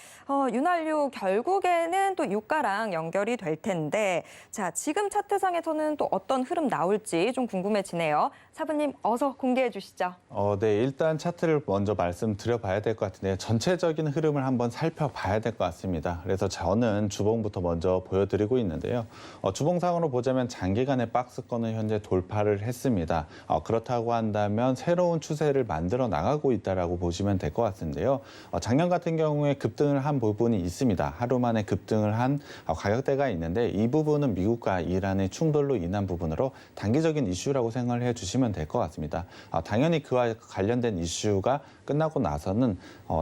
윤활유 결국에는 또 유가랑 연결이 될 텐데 자, 지금 차트상에서는 또 어떤 흐름 나올지 좀 궁금해지네요. 사부님 어서 공개해 주시죠. 네, 일단 차트를 먼저 말씀드려봐야 될 것 같은데요. 전체적인 흐름을 한번 살펴봐야 될 것 같습니다. 그래서 저는 주봉부터 먼저 보여드리고 있는데요. 주봉상으로 보자면 장기간의 박스권을 현재 돌파를 했습니다. 그렇다고 한다면 새로운 추세를 만들어 나가고 있다라고 보시면 될 것 같은데요. 작년 같은 경우에 급등을 한 부분이 있습니다. 하루 만에 급등을 한 가격대가 있는데 이 부분은 미국과 이란의 충돌로 인한 부분으로 단기적인 이슈라고 생각을 해주시면 될 것 같습니다. 당연히 그와 관련된 이슈가 끝나고 나서는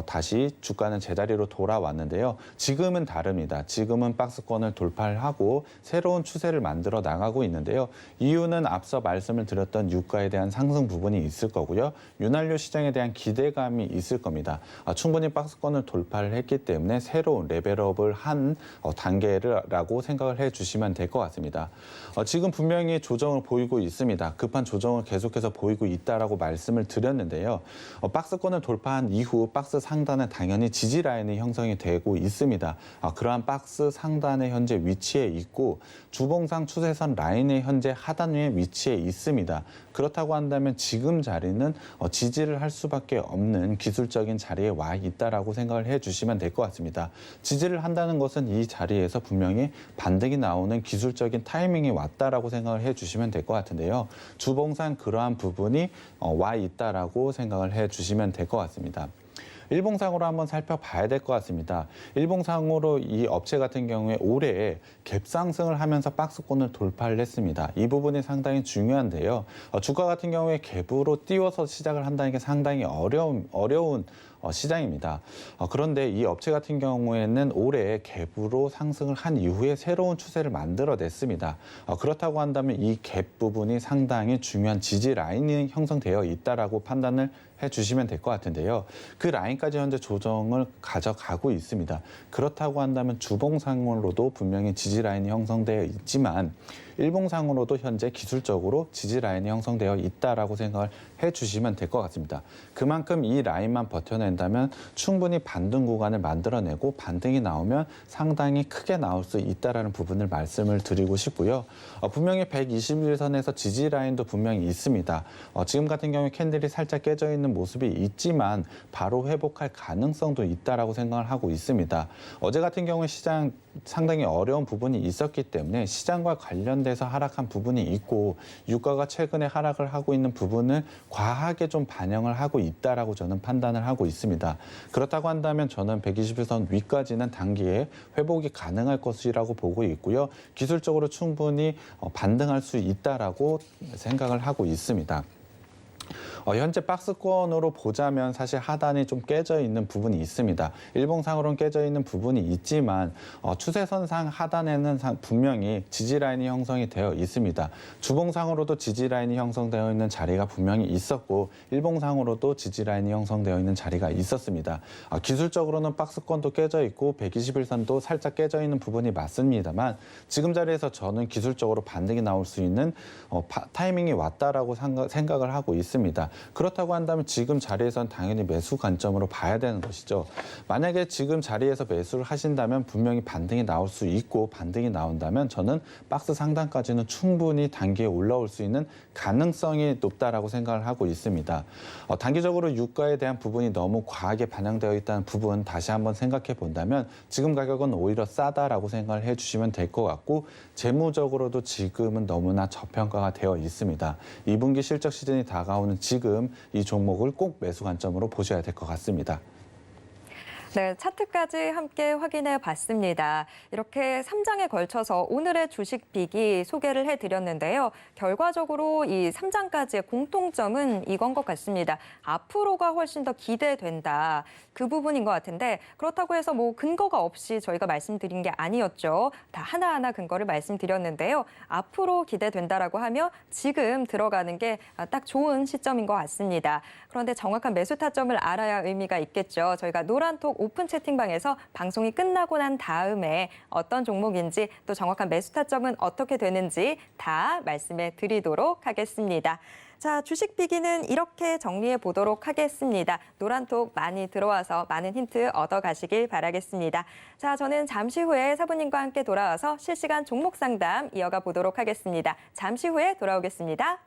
다시 주가는 제자리로 돌아왔는데요. 지금은 다릅니다. 지금은 박스권을 돌파를 하고 새로운 추세를 만들어 나가고 있는데요. 이유는 앞서 말씀을 드렸던 유가에 대한 상승 부분이 있을 거고요. 윤활유 시장에 대한 기대감이 있을 겁니다. 충분히 박스권을 돌파를 했기 때문에 새로운 레벨업을 한 단계라고 생각을 해주시면 될 것 같습니다. 지금 분명히 조정을 보이고 있습니다. 급한 조정을 계속해서 보이고 있다라고 말씀을 드렸는데요. 박스권을 돌파한 이후 박스 상단에 당연히 지지 라인이 형성이 되고 있습니다. 그러한 박스 상단에 현재 위치해 있고 주봉상 추세선 라인의 현재 하단에 위치해 있습니다. 그렇다고 한다면 지금 자리는 지지를 할 수밖에 없는 기술적인 자리에 와 있다라고 생각을 해주시면 될 것 같습니다. 지지를 한다는 것은 이 자리에서 분명히 반등이 나오는 기술적인 타이밍이 왔다라고 생각을 해주시면 될 것 같은데요. 주봉상 그러한 부분이 와 있다라고 생각을 해주시면 될 것 같습니다. 일봉상으로 한번 살펴봐야 될 것 같습니다. 일봉상으로 이 업체 같은 경우에 올해 갭 상승을 하면서 박스권을 돌파를 했습니다. 이 부분이 상당히 중요한데요. 주가 같은 경우에 갭으로 띄워서 시작을 한다는 게 상당히 어려운 시장입니다. 그런데 이 업체 같은 경우에는 올해 갭으로 상승을 한 이후에 새로운 추세를 만들어냈습니다. 그렇다고 한다면 이 갭 부분이 상당히 중요한 지지 라인이 형성되어 있다라고 판단을 해주시면 될 것 같은데요. 그 라인까지 현재 조정을 가져가고 있습니다. 그렇다고 한다면 주봉상으로도 분명히 지지 라인이 형성되어 있지만 일봉상으로도 현재 기술적으로 지지 라인이 형성되어 있다라고 생각을 해주시면 될 것 같습니다. 그만큼 이 라인만 버텨낸다면 충분히 반등 구간을 만들어내고 반등이 나오면 상당히 크게 나올 수 있다라는 부분을 말씀을 드리고 싶고요. 분명히 121선에서 지지 라인도 분명히 있습니다. 지금 같은 경우에 캔들이 살짝 깨져 있는 모습이 있지만 바로 회복할 가능성도 있다라고 생각을 하고 있습니다. 어제 같은 경우에 시장 상당히 어려운 부분이 있었기 때문에 시장과 관련돼서 하락한 부분이 있고 유가가 최근에 하락을 하고 있는 부분을 과하게 좀 반영을 하고 있다라고 저는 판단을 하고 있습니다. 그렇다고 한다면 저는 121선 위까지는 단기에 회복이 가능할 것이라고 보고 있고요. 기술적으로 충분히 반등할 수 있다라고 생각을 하고 있습니다. 현재 박스권으로 보자면 사실 하단이 좀 깨져 있는 부분이 있습니다. 일봉상으로는 깨져 있는 부분이 있지만 추세선상 하단에는 분명히 지지 라인이 형성이 되어 있습니다. 주봉상으로도 지지 라인이 형성되어 있는 자리가 분명히 있었고 일봉상으로도 지지 라인이 형성되어 있는 자리가 있었습니다. 기술적으로는 박스권도 깨져 있고 121선도 살짝 깨져 있는 부분이 맞습니다만 지금 자리에서 저는 기술적으로 반등이 나올 수 있는 타이밍이 왔다라고 생각을 하고 있습니다. 그렇다고 한다면 지금 자리에선 당연히 매수 관점으로 봐야 되는 것이죠. 만약에 지금 자리에서 매수를 하신다면 분명히 반등이 나올 수 있고 반등이 나온다면 저는 박스 상단까지는 충분히 단기에 올라올 수 있는 가능성이 높다라고 생각을 하고 있습니다. 단기적으로 유가에 대한 부분이 너무 과하게 반영되어 있다는 부분 다시 한번 생각해 본다면 지금 가격은 오히려 싸다라고 생각을 해주시면 될 것 같고 재무적으로도 지금은 너무나 저평가가 되어 있습니다. 2분기 실적 시즌이 다가오는 지금 이 종목을 꼭 매수 관점으로 보셔야 될 것 같습니다. 네, 차트까지 함께 확인해 봤습니다. 이렇게 3장에 걸쳐서 오늘의 주식 빅이 소개를 해드렸는데요. 결과적으로 이 3장까지의 공통점은 이건 것 같습니다. 앞으로가 훨씬 더 기대된다. 그 부분인 것 같은데 그렇다고 해서 뭐 근거가 없이 저희가 말씀드린 게 아니었죠. 다 하나하나 근거를 말씀드렸는데요. 앞으로 기대된다라고 하며 지금 들어가는 게 딱 좋은 시점인 것 같습니다. 그런데 정확한 매수 타점을 알아야 의미가 있겠죠. 저희가 노란톡 오픈 채팅방에서 방송이 끝나고 난 다음에 어떤 종목인지 또 정확한 매수 타점은 어떻게 되는지 다 말씀해 드리도록 하겠습니다. 자, 주식 비기는 이렇게 정리해 보도록 하겠습니다. 노란톡 많이 들어와서 많은 힌트 얻어가시길 바라겠습니다. 자, 저는 잠시 후에 사부님과 함께 돌아와서 실시간 종목 상담 이어가 보도록 하겠습니다. 잠시 후에 돌아오겠습니다.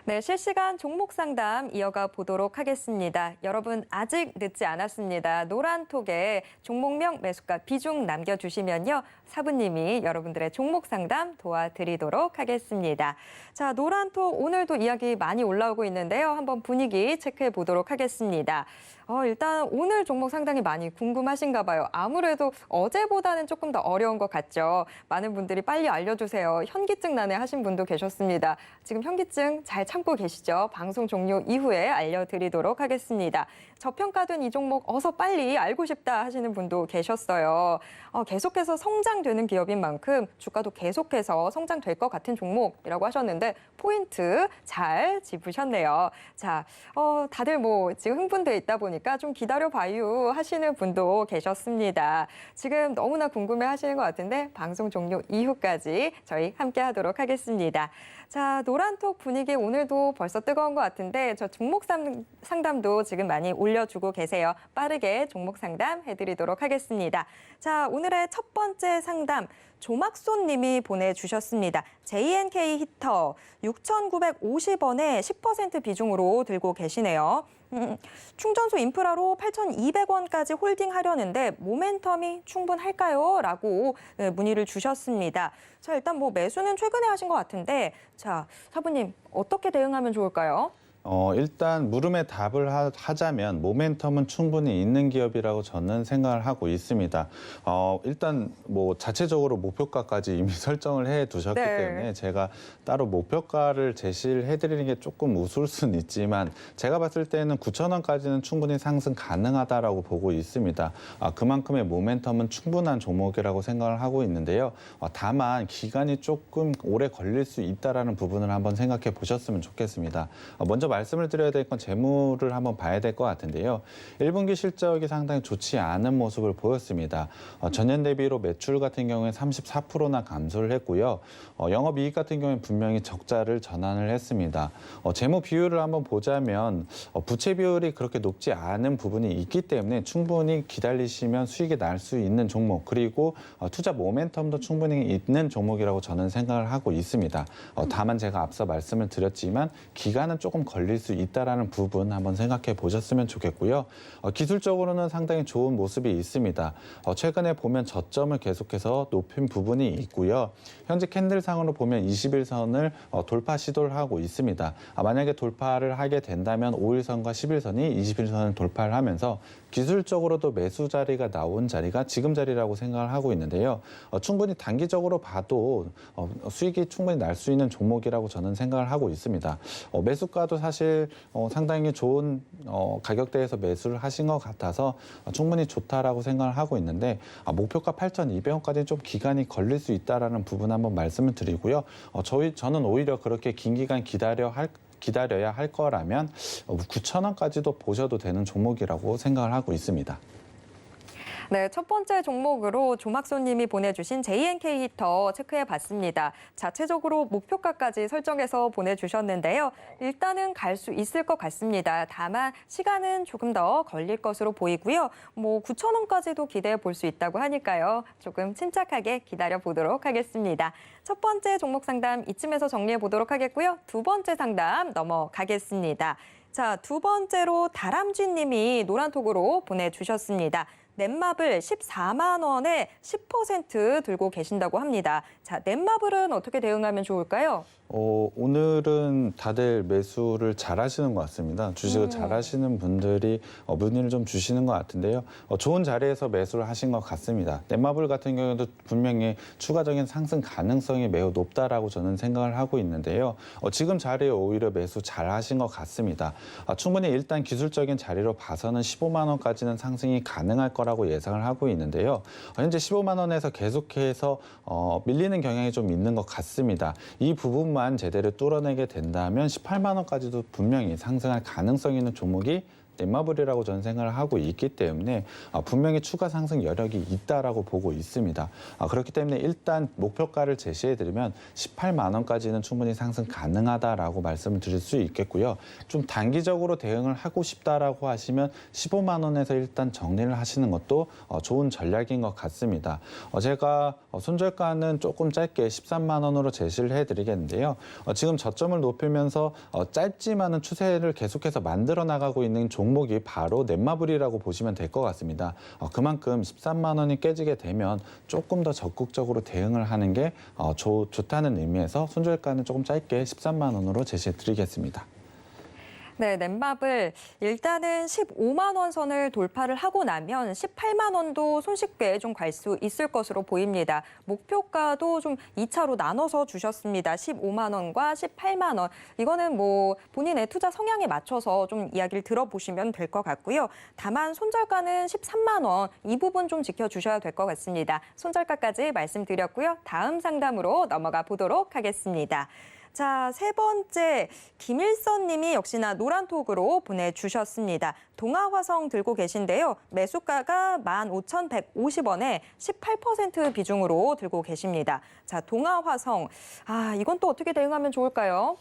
네, 실시간 종목 상담 이어가 보도록 하겠습니다. 여러분 아직 늦지 않았습니다. 노란톡에 종목명, 매수가, 비중 남겨주시면요. 사부님이 여러분들의 종목 상담 도와드리도록 하겠습니다. 자, 노란톡 오늘도 이야기 많이 올라오고 있는데요. 한번 분위기 체크해 보도록 하겠습니다. 일단 오늘 종목 상당히 많이 궁금하신가 봐요. 아무래도 어제보다는 조금 더 어려운 것 같죠. 많은 분들이 빨리 알려주세요. 현기증 나네 하신 분도 계셨습니다. 지금 현기증 잘 참고 계시죠? 방송 종료 이후에 알려드리도록 하겠습니다. 저평가된 이 종목 어서 빨리 알고 싶다 하시는 분도 계셨어요. 계속해서 성장되는 기업인 만큼 주가도 계속해서 성장될 것 같은 종목이라고 하셨는데 포인트 잘 짚으셨네요. 자, 다들 뭐 지금 흥분돼 있다 보니까 좀 기다려봐요 하시는 분도 계셨습니다. 지금 너무나 궁금해 하시는 것 같은데 방송 종료 이후까지 저희 함께 하도록 하겠습니다. 자, 노란톡 분위기 오늘도 벌써 뜨거운 것 같은데 저 종목 상담도 지금 많이 올려주고 계세요. 빠르게 종목 상담 해드리도록 하겠습니다. 자, 오늘의 첫 번째 상담 조막손 님이 보내주셨습니다. JNK 히터 6,950원에 10% 비중으로 들고 계시네요. 충전소 인프라로 8,200원까지 홀딩하려는데 모멘텀이 충분할까요? 라고 문의를 주셨습니다. 자, 일단 뭐 매수는 최근에 하신 것 같은데 자, 사부님 어떻게 대응하면 좋을까요? 일단 물음에 답을 하자면 모멘텀은 충분히 있는 기업이라고 저는 생각을 하고 있습니다. 일단 뭐 자체적으로 목표가까지 이미 설정을 해 두셨기 네. 때문에 제가 따로 목표가를 제시를 해드리는 게 조금 우스울 수는 있지만 제가 봤을 때는 9,000원까지는 충분히 상승 가능하다라고 보고 있습니다. 그만큼의 모멘텀은 충분한 종목이라고 생각을 하고 있는데요. 다만 기간이 조금 오래 걸릴 수 있다라는 부분을 한번 생각해 보셨으면 좋겠습니다. 먼저 말씀을 드려야 될 건 재무를 한번 봐야 될 것 같은데요. 1분기 실적이 상당히 좋지 않은 모습을 보였습니다. 전년 대비로 매출 같은 경우에 34%나 감소를 했고요. 영업이익 같은 경우에 분명히 적자를 전환을 했습니다. 재무 비율을 한번 보자면 부채 비율이 그렇게 높지 않은 부분이 있기 때문에 충분히 기다리시면 수익이 날 수 있는 종목, 그리고 투자 모멘텀도 충분히 있는 종목이라고 저는 생각을 하고 있습니다. 다만 제가 앞서 말씀을 드렸지만 기간은 조금 걸릴 수 있다는 부분 한번 생각해 보셨으면 좋겠고요. 기술적으로는 상당히 좋은 모습이 있습니다. 최근에 보면 저점을 계속해서 높인 부분이 있고요. 현재 캔들상으로 보면 21선을 돌파 시도를 하고 있습니다. 만약에 돌파를 하게 된다면 5일선과 11선이 21선을 돌파를 하면서 기술적으로도 매수 자리가 나온 자리가 지금 자리라고 생각을 하고 있는데요. 충분히 단기적으로 봐도 수익이 충분히 날 수 있는 종목이라고 저는 생각을 하고 있습니다. 매수가도 사실 상당히 좋은 가격대에서 매수를 하신 것 같아서 충분히 좋다라고 생각을 하고 있는데 목표가 8,200원까지 좀 기간이 걸릴 수 있다라는 부분 한번 말씀을 드리고요. 저는 오히려 그렇게 긴 기간 기다려야 할 거라면 9,000원까지도 보셔도 되는 종목이라고 생각을 하고 있습니다. 네, 첫 번째 종목으로 조막소님이 보내주신 JNK 히터 체크해봤습니다. 자체적으로 목표가까지 설정해서 보내주셨는데요. 일단은 갈 수 있을 것 같습니다. 다만 시간은 조금 더 걸릴 것으로 보이고요. 9,000원까지도 기대해 볼 수 있다고 하니까요. 조금 침착하게 기다려 보도록 하겠습니다. 첫 번째 종목 상담 이쯤에서 정리해 보도록 하겠고요. 두 번째 상담 넘어가겠습니다. 자, 두 번째로 다람쥐님이 노란톡으로 보내주셨습니다. 넷마블 14만 원에 10% 들고 계신다고 합니다. 자, 넷마블은 어떻게 대응하면 좋을까요? 오늘은 다들 매수를 잘 하시는 것 같습니다. 주식을 잘 하시는 분들이 문의를 좀 주시는 것 같은데요. 좋은 자리에서 매수를 하신 것 같습니다. 넷마블 같은 경우에도 분명히 추가적인 상승 가능성이 매우 높다라고 저는 생각을 하고 있는데요. 지금 자리에 오히려 매수 잘 하신 것 같습니다. 충분히 일단 기술적인 자리로 봐서는 15만 원까지는 상승이 가능할 거라고 예상을 하고 있는데요. 현재 15만 원에서 계속해서 밀리는 경향이 좀 있는 것 같습니다. 이 부분만 제대로 뚫어내게 된다면 18만 원까지도 분명히 상승할 가능성이 있는 종목이 넷마블이라고 저는 생각을 하고 있기 때문에 분명히 추가 상승 여력이 있다라고 보고 있습니다. 그렇기 때문에 일단 목표가를 제시해드리면 18만 원까지는 충분히 상승 가능하다라고 말씀을 드릴 수 있겠고요. 좀 단기적으로 대응을 하고 싶다라고 하시면 15만 원에서 일단 정리를 하시는 것도 좋은 전략인 것 같습니다. 제가 손절가는 조금 짧게 13만 원으로 제시를 해드리겠는데요. 지금 저점을 높이면서 짧지만은 추세를 계속해서 만들어 나가고 있는 종목이 바로 넷마블이라고 보시면 될 것 같습니다. 그만큼 13만 원이 깨지게 되면 조금 더 적극적으로 대응을 하는 게 좋다는 의미에서 손절가는 조금 짧게 13만 원으로 제시해 드리겠습니다. 네, 넷마블 일단은 15만 원 선을 돌파를 하고 나면 18만 원도 손쉽게 좀 갈 수 있을 것으로 보입니다. 목표가도 좀 2차로 나눠서 주셨습니다. 15만 원과 18만 원. 이거는 본인의 투자 성향에 맞춰서 좀 이야기를 들어보시면 될 것 같고요. 다만 손절가는 13만 원. 이 부분 좀 지켜주셔야 될 것 같습니다. 손절가까지 말씀드렸고요. 다음 상담으로 넘어가 보도록 하겠습니다. 자, 세 번째 김일선 님이 역시나 노란톡으로 보내주셨습니다. 동아화성 들고 계신데요. 매수가가 15,150원에 18% 비중으로 들고 계십니다. 자, 동아화성. 이건 또 어떻게 대응하면 좋을까요?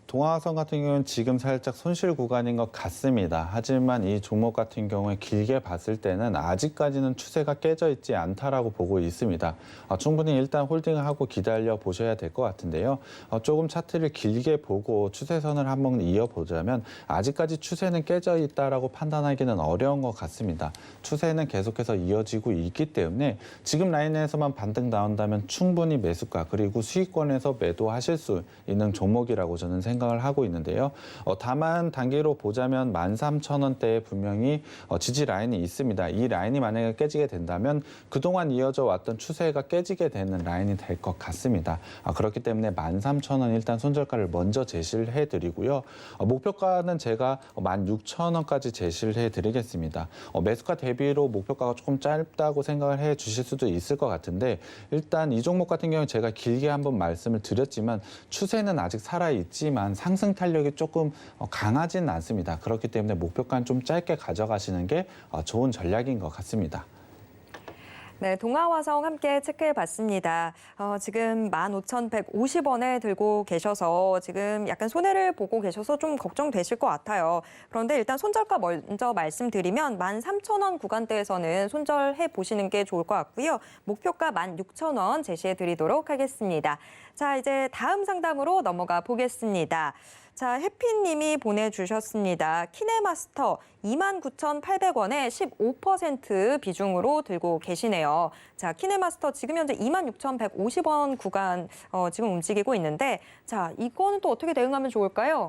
동아화성 같은 경우는 지금 살짝 손실 구간인 것 같습니다. 하지만 이 종목 같은 경우에 길게 봤을 때는 아직까지는 추세가 깨져 있지 않다라고 보고 있습니다. 충분히 일단 홀딩을 하고 기다려 보셔야 될 것 같은데요. 조금 차트를 길게 보고 추세선을 한번 이어보자면 아직까지 추세는 깨져 있다라고 판단하기는 어려운 것 같습니다. 추세는 계속해서 이어지고 있기 때문에 지금 라인에서만 반등 나온다면 충분히 매수가 그리고 수익권에서 매도하실 수 있는 종목이라고 저는 생각을 하고 있는데요. 다만 단기로 보자면 13,000원대에 분명히 지지 라인이 있습니다. 이 라인이 만약에 깨지게 된다면 그동안 이어져 왔던 추세가 깨지게 되는 라인이 될 것 같습니다. 그렇기 때문에 13,000원 16,000원 일단 손절가를 먼저 제시를 해드리고요. 목표가는 제가 16,000원까지 제시를 해드리겠습니다. 매수가 대비로 목표가가 조금 짧다고 생각을 해주실 수도 있을 것 같은데 일단 이 종목 같은 경우는 제가 길게 한번 말씀을 드렸지만 추세는 아직 살아있지만 상승 탄력이 조금 강하지는 않습니다. 그렇기 때문에 목표가는 좀 짧게 가져가시는 게 좋은 전략인 것 같습니다. 네, 동아화성 함께 체크해봤습니다. 지금 15,150원에 들고 계셔서 지금 약간 손해를 보고 계셔서 좀 걱정되실 것 같아요. 그런데 일단 손절가 먼저 말씀드리면 13,000원 구간대에서는 손절해 보시는 게 좋을 것 같고요. 목표가 16,000원 제시해드리도록 하겠습니다. 자, 이제 다음 상담으로 넘어가 보겠습니다. 자, 해피님이 보내주셨습니다. 키네마스터 29,800원에 15% 비중으로 들고 계시네요. 자, 키네마스터 지금 현재 26,150원 구간 지금 움직이고 있는데 자, 이거는 또 어떻게 대응하면 좋을까요?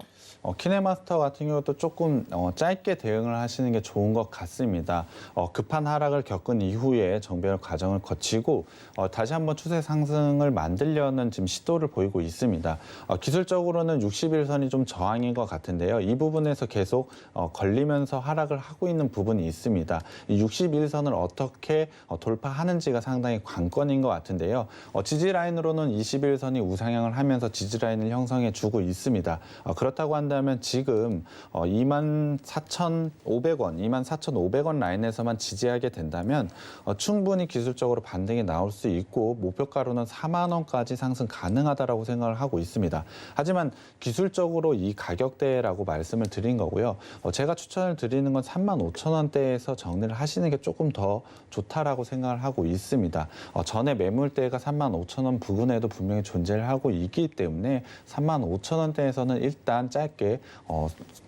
키네마스터 같은 경우도 조금 짧게 대응을 하시는 게 좋은 것 같습니다. 급한 하락을 겪은 이후에 정배열 과정을 거치고 다시 한번 추세 상승을 만들려는 지금 시도를 보이고 있습니다. 기술적으로는 60일선이 좀 저항인 것 같은데요. 이 부분에서 계속 걸리면서 하락을 하고 있는 부분이 있습니다. 이 61선을 어떻게 돌파하는지가 상당히 관건인 것 같은데요. 지지 라인으로는 21선이 우상향을 하면서 지지 라인을 형성해 주고 있습니다. 그렇다고 한다면 지금 24,500원, 24,500원 라인에서만 지지하게 된다면 충분히 기술적으로 반등이 나올 수 있고 목표가로는 4만 원까지 상승 가능하다라고 생각을 하고 있습니다. 하지만 기술적으로 이 가격대라고 말씀을 드린 거고요. 제가 추천을 드리는 건 35,000원대에서 정리를 하시는 게 조금 더 좋다라고 생각을 하고 있습니다. 전에 매물대가 35,000원 부근에도 분명히 존재를 하고 있기 때문에 35,000원대에서는 일단 짧게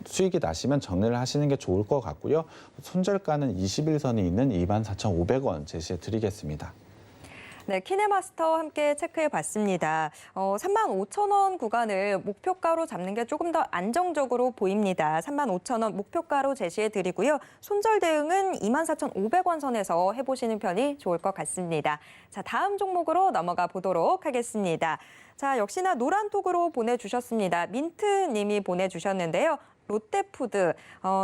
수익이 나시면 정리를 하시는 게 좋을 것 같고요. 손절가는 21선이 있는 24,500원 제시해 드리겠습니다. 네, 키네마스터 함께 체크해봤습니다. 35,000원 구간을 목표가로 잡는 게 조금 더 안정적으로 보입니다. 35,000원 목표가로 제시해드리고요. 손절 대응은 24,500원 선에서 해보시는 편이 좋을 것 같습니다. 자, 다음 종목으로 넘어가 보도록 하겠습니다. 자, 역시나 노란톡으로 보내주셨습니다. 민트님이 보내주셨는데요. 롯데푸드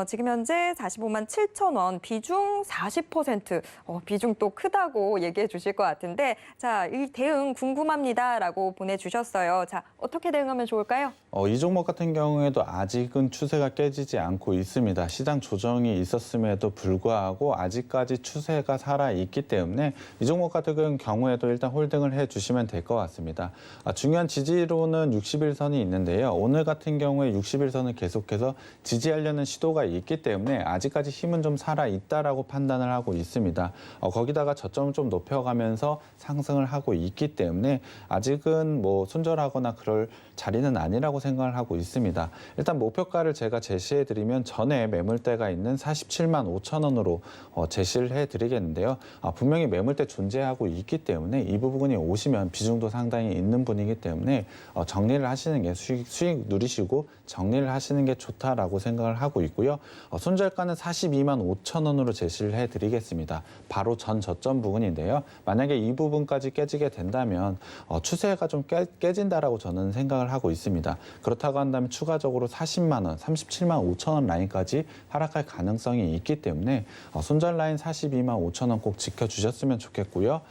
지금 현재 45만 7천 비중 40% 비중 또 크다고 얘기해 주실 것 같은데 자, 이 대응 궁금합니다라고 보내주셨어요. 자, 어떻게 대응하면 좋을까요? 이 종목 같은 경우에도 아직은 추세가 깨지지 않고 있습니다. 시장 조정이 있었음에도 불구하고 아직까지 추세가 살아있기 때문에 이 종목 같은 경우에도 일단 홀딩을 해주시면 될 것 같습니다. 중요한 지지로는 60일선이 있는데요. 오늘 같은 경우에 60일선을 계속해서 지지하려는 시도가 있기 때문에 아직까지 힘은 좀 살아있다라고 판단을 하고 있습니다. 거기다가 저점을 좀 높여가면서 상승을 하고 있기 때문에 아직은 뭐 손절하거나 그럴 자리는 아니라고 생각을 하고 있습니다. 일단 목표가를 제가 제시해드리면 전에 매물대가 있는 47만 5천 원으로 제시를 해드리겠는데요. 분명히 매물대 존재하고 있기 때문에 이 부분이 오시면 비중도 상당히 있는 분이기 때문에 정리를 하시는 게 수익 누리시고 정리를 하시는 게 좋다라고 생각을 하고 있고요. 손절가는 42만 5천 원으로 제시를 해드리겠습니다. 바로 전 저점 부분인데요. 만약에 이 부분까지 깨지게 된다면 추세가 좀 깨진다라고 저는 생각을 하고 있습니다. 그렇다고 한다면 추가적으로 40만 원, 37만 5천 원 라인까지 하락할 가능성이 있기 때문에 손절 라인 42만 5천 원 꼭 지켜주셨으면 좋겠고요.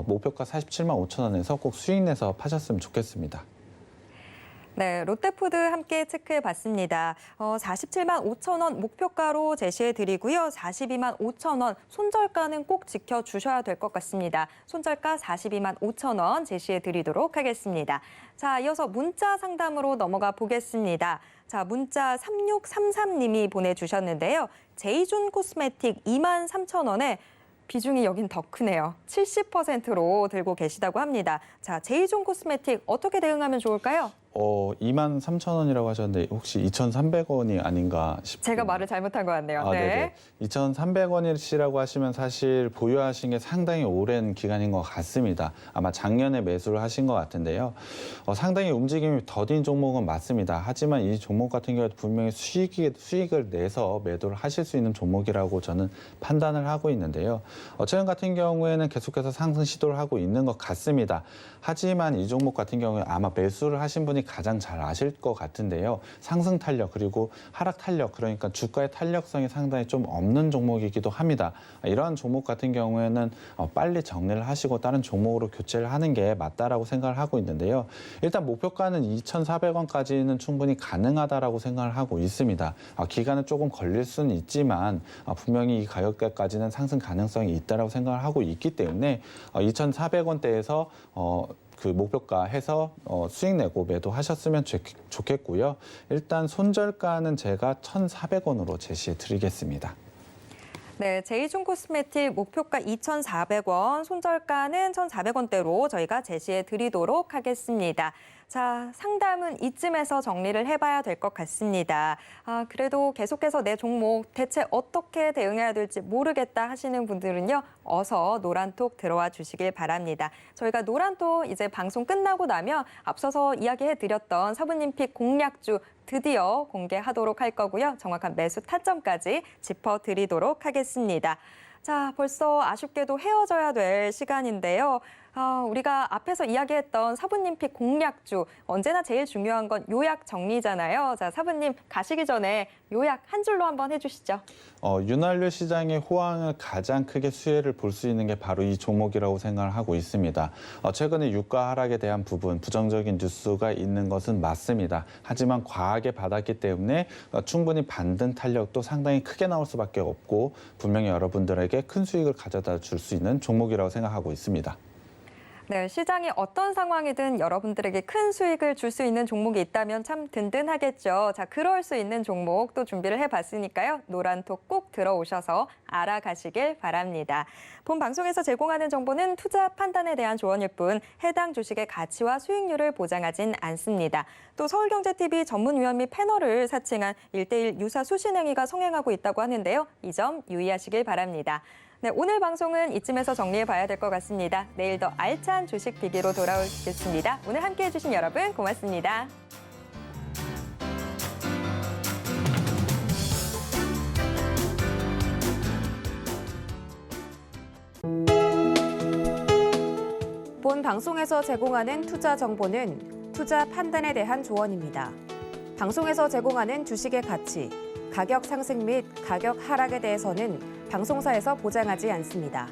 목표가 47만 5천 원에서 꼭 수익 내서 파셨으면 좋겠습니다. 네, 롯데푸드 함께 체크해봤습니다. 47만 5천 원 목표가로 제시해드리고요. 42만 5천 원 손절가는 꼭 지켜주셔야 될 것 같습니다. 손절가 42만 5천 원 제시해드리도록 하겠습니다. 자, 이어서 문자 상담으로 넘어가 보겠습니다. 자, 문자 3633님이 보내주셨는데요. 제이존 코스메틱 2만 3천 원에 비중이 여긴 더 크네요. 70%로 들고 계시다고 합니다. 자, 제이존 코스메틱 어떻게 대응하면 좋을까요? 2만 3천 원이라고 하셨는데 혹시 2,300원이 아닌가 싶습니다. 제가 말을 잘못한 것 같네요. 네. 2,300원이시라고 하시면 사실 보유하신 게 상당히 오랜 기간인 것 같습니다. 아마 작년에 매수를 하신 것 같은데요. 상당히 움직임이 더딘 종목은 맞습니다. 하지만 이 종목 같은 경우에 분명히 수익을 내서 매도를 하실 수 있는 종목이라고 저는 판단을 하고 있는데요. 최근 같은 경우에는 계속해서 상승 시도를 하고 있는 것 같습니다. 하지만 이 종목 같은 경우에 아마 매수를 하신 분이 충분히 가장 잘 아실 것 같은데요. 상승 탄력 그리고 하락 탄력, 그러니까 주가의 탄력성이 상당히 좀 없는 종목이기도 합니다. 이러한 종목 같은 경우에는 빨리 정리를 하시고 다른 종목으로 교체를 하는 게 맞다라고 생각을 하고 있는데요. 일단 목표가는 2,400원까지는 충분히 가능하다라고 생각을 하고 있습니다. 기간은 조금 걸릴 수는 있지만 분명히 이 가격대까지는 상승 가능성이 있다라고 생각을 하고 있기 때문에 2,400원대에서 그 목표가 해서 수익 내고 매도하셨으면 좋겠고요. 일단 손절가는 제가 1,400원으로 제시해 드리겠습니다. 네, 제이존코스메틱 목표가 2,400원, 손절가는 1,400원대로 저희가 제시해 드리도록 하겠습니다. 자, 상담은 이쯤에서 정리를 해봐야 될 것 같습니다. 그래도 계속해서 내 종목 대체 어떻게 대응해야 될지 모르겠다 하시는 분들은요, 어서 노란톡 들어와 주시길 바랍니다. 저희가 노란톡 이제 방송 끝나고 나면 앞서서 이야기해드렸던 사부님픽 공략주 드디어 공개하도록 할 거고요. 정확한 매수 타점까지 짚어드리도록 하겠습니다. 자, 벌써 아쉽게도 헤어져야 될 시간인데요. 우리가 앞에서 이야기했던 사부님픽 공략주, 언제나 제일 중요한 건 요약 정리잖아요. 자, 사부님 가시기 전에 요약 한 줄로 한번 해주시죠. 윤활유 시장의 호황을 가장 크게 수혜를 볼 수 있는 게 바로 이 종목이라고 생각을 하고 있습니다. 최근에 유가 하락에 대한 부분, 부정적인 뉴스가 있는 것은 맞습니다. 하지만 과하게 받았기 때문에 충분히 반등 탄력도 상당히 크게 나올 수밖에 없고 분명히 여러분들에게 큰 수익을 가져다 줄 수 있는 종목이라고 생각하고 있습니다. 네, 시장이 어떤 상황이든 여러분들에게 큰 수익을 줄 수 있는 종목이 있다면 참 든든하겠죠. 자, 그럴 수 있는 종목 또 준비를 해봤으니까요. 노란톡 꼭 들어오셔서 알아가시길 바랍니다. 본 방송에서 제공하는 정보는 투자 판단에 대한 조언일 뿐 해당 주식의 가치와 수익률을 보장하진 않습니다. 또 서울경제TV 전문위원 및 패널을 사칭한 1:1 유사 수신행위가 성행하고 있다고 하는데요. 이 점 유의하시길 바랍니다. 네, 오늘 방송은 이쯤에서 정리해봐야 될 것 같습니다. 내일 더 알찬 주식 비기로 돌아오겠습니다. 오늘 함께해 주신 여러분 고맙습니다. 본 방송에서 제공하는 투자 정보는 투자 판단에 대한 조언입니다. 방송에서 제공하는 주식의 가치, 가격 상승 및 가격 하락에 대해서는 방송사에서 보장하지 않습니다.